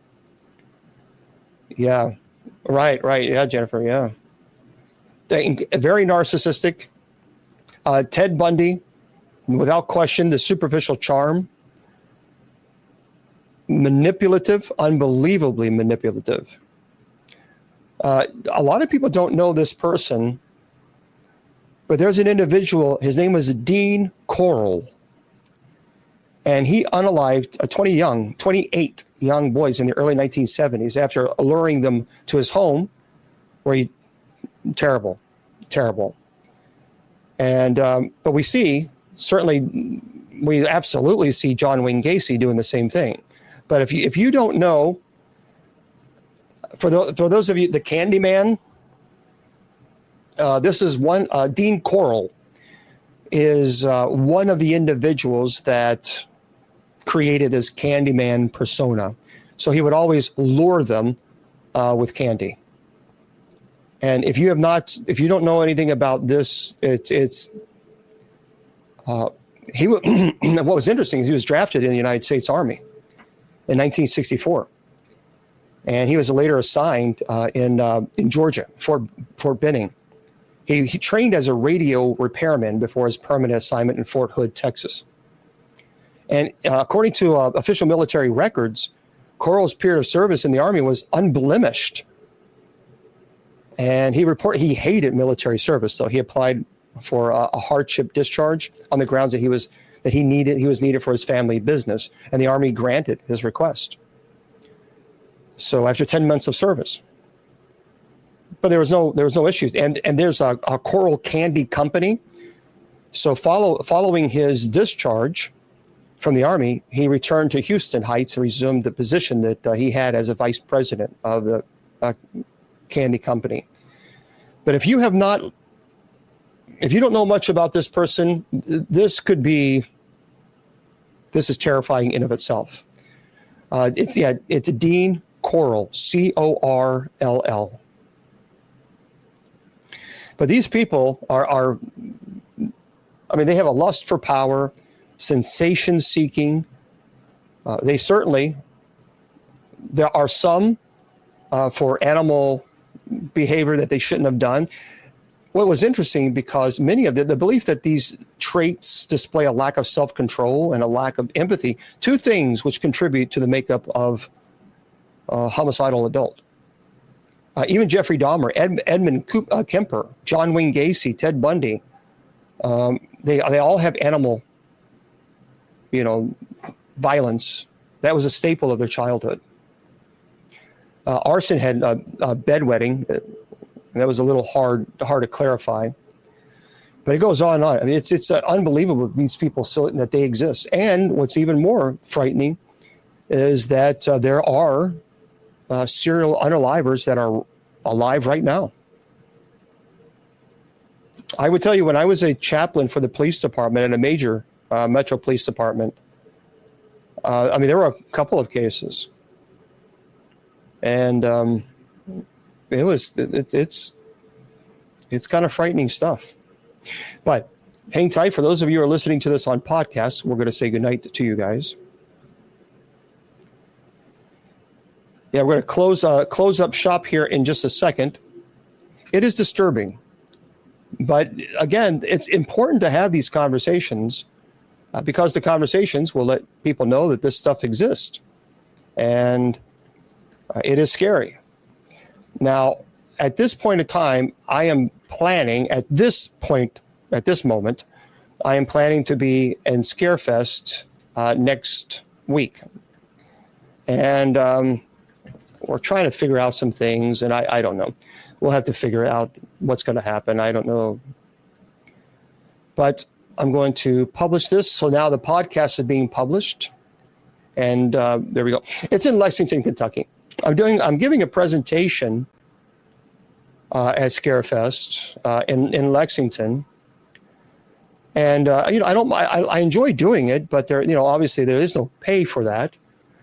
Yeah, right. Yeah, Jennifer, yeah. Very narcissistic. Ted Bundy, without question, the superficial charm. Manipulative, unbelievably manipulative. A lot of people don't know this person, but there's an individual, his name was Dean Corll, and he unalived 28 young boys in the early 1970s after alluring them to his home, where terrible. And, but we absolutely see John Wayne Gacy doing the same thing. But if you don't know, for those of you, the Candyman, this is one, Dean Corll is one of the individuals that created this Candyman persona. So he would always lure them with candy. And if you don't know anything about this, what was interesting is he was drafted in the United States Army in 1964. And he was later assigned in Georgia, Fort Benning. He trained as a radio repairman before his permanent assignment in Fort Hood, Texas. And according to official military records, Coral's period of service in the Army was unblemished. And he hated military service, so he applied for a hardship discharge on the grounds that he was needed for his family business, and the Army granted his request. So after 10 months of service, but there was no issues, and there's a Coral Candy Company. So following his discharge from the Army, he returned to Houston Heights and resumed the position that he had as a vice president of the candy company. But if you don't know much about this person, this is terrifying in of itself. It's Dean Corll, Corll. But these people are they have a lust for power, sensation seeking. There are some for animal behavior that they shouldn't have done. What was interesting, because many of the belief that these traits display a lack of self-control and a lack of empathy, two things which contribute to the makeup of a homicidal adult. Even Jeffrey Dahmer, Edmund Kemper, John Wayne Gacy, Ted Bundy, they all have animal, violence. That was a staple of their childhood. Arson had bedwetting. That was a little hard to clarify. But it goes on and on. I mean, it's unbelievable, these people still that they exist. And what's even more frightening is that there are serial unalivers that are alive right now. I would tell you, when I was a chaplain for the police department in a major metro police department, there were a couple of cases, and it's kind of frightening stuff. But hang tight. For those of you who are listening to this on podcasts, we're going to say goodnight to you guys. Yeah, we're going to close up shop here in just a second. It is disturbing, but again, it's important to have these conversations because the conversations will let people know that this stuff exists, and it is scary. Now, at this point in time, I am planning at this moment, I am planning to be in Scarefest next week, and we're trying to figure out some things, and I don't know. We'll have to figure out what's going to happen. I don't know. But I'm going to publish this. So now the podcast is being published. And there we go. It's in Lexington, Kentucky. I'm giving a presentation at Scarefest in Lexington. And I enjoy doing it, but obviously there is no pay for that.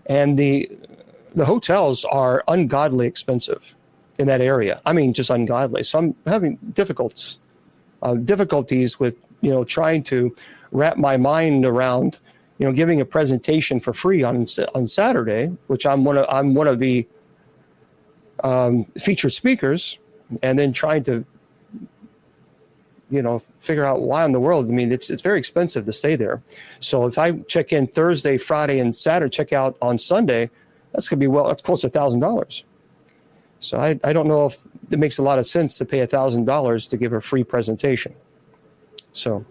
And the hotels are ungodly expensive in that area. I mean, just ungodly. So I'm having difficulties with, trying to wrap my mind around, giving a presentation for free on Saturday, which I'm one of the featured speakers, and then trying to, figure out why in the world. I mean, it's very expensive to stay there. So if I check in Thursday, Friday, and Saturday, check out on Sunday, that's going to be that's close to $1,000. So I don't know if it makes a lot of sense to pay $1,000 to give a free presentation. So,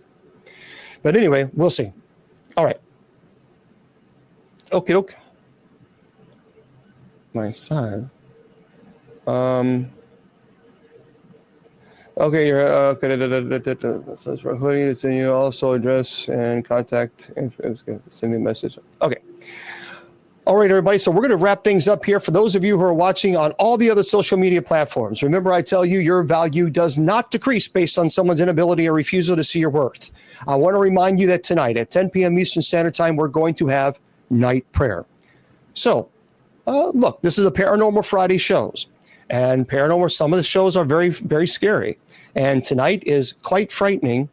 but anyway, we'll see. All right. Okay. My side. Okay, you're okay. That's for who you send you also address and contact. Send me a message. Okay. All right, everybody. So we're going to wrap things up here. For those of you who are watching on all the other social media platforms, remember I tell you your value does not decrease based on someone's inability or refusal to see your worth. I want to remind you that tonight at 10 p.m. Eastern Standard Time, we're going to have night prayer. So, look, this is a Paranormal Friday shows. And paranormal, some of the shows are very, very scary. And tonight is quite frightening.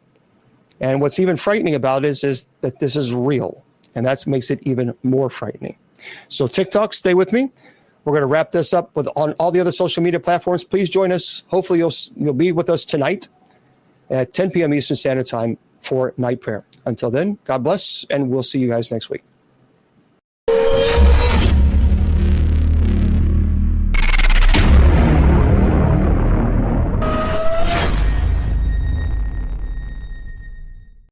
And what's even frightening about it is that this is real. And that makes it even more frightening. So TikTok, stay with me. We're going to wrap this up on all the other social media platforms. Please join us. Hopefully you'll be with us tonight at 10 p.m. Eastern Standard Time for night prayer. Until then, God bless, and we'll see you guys next week.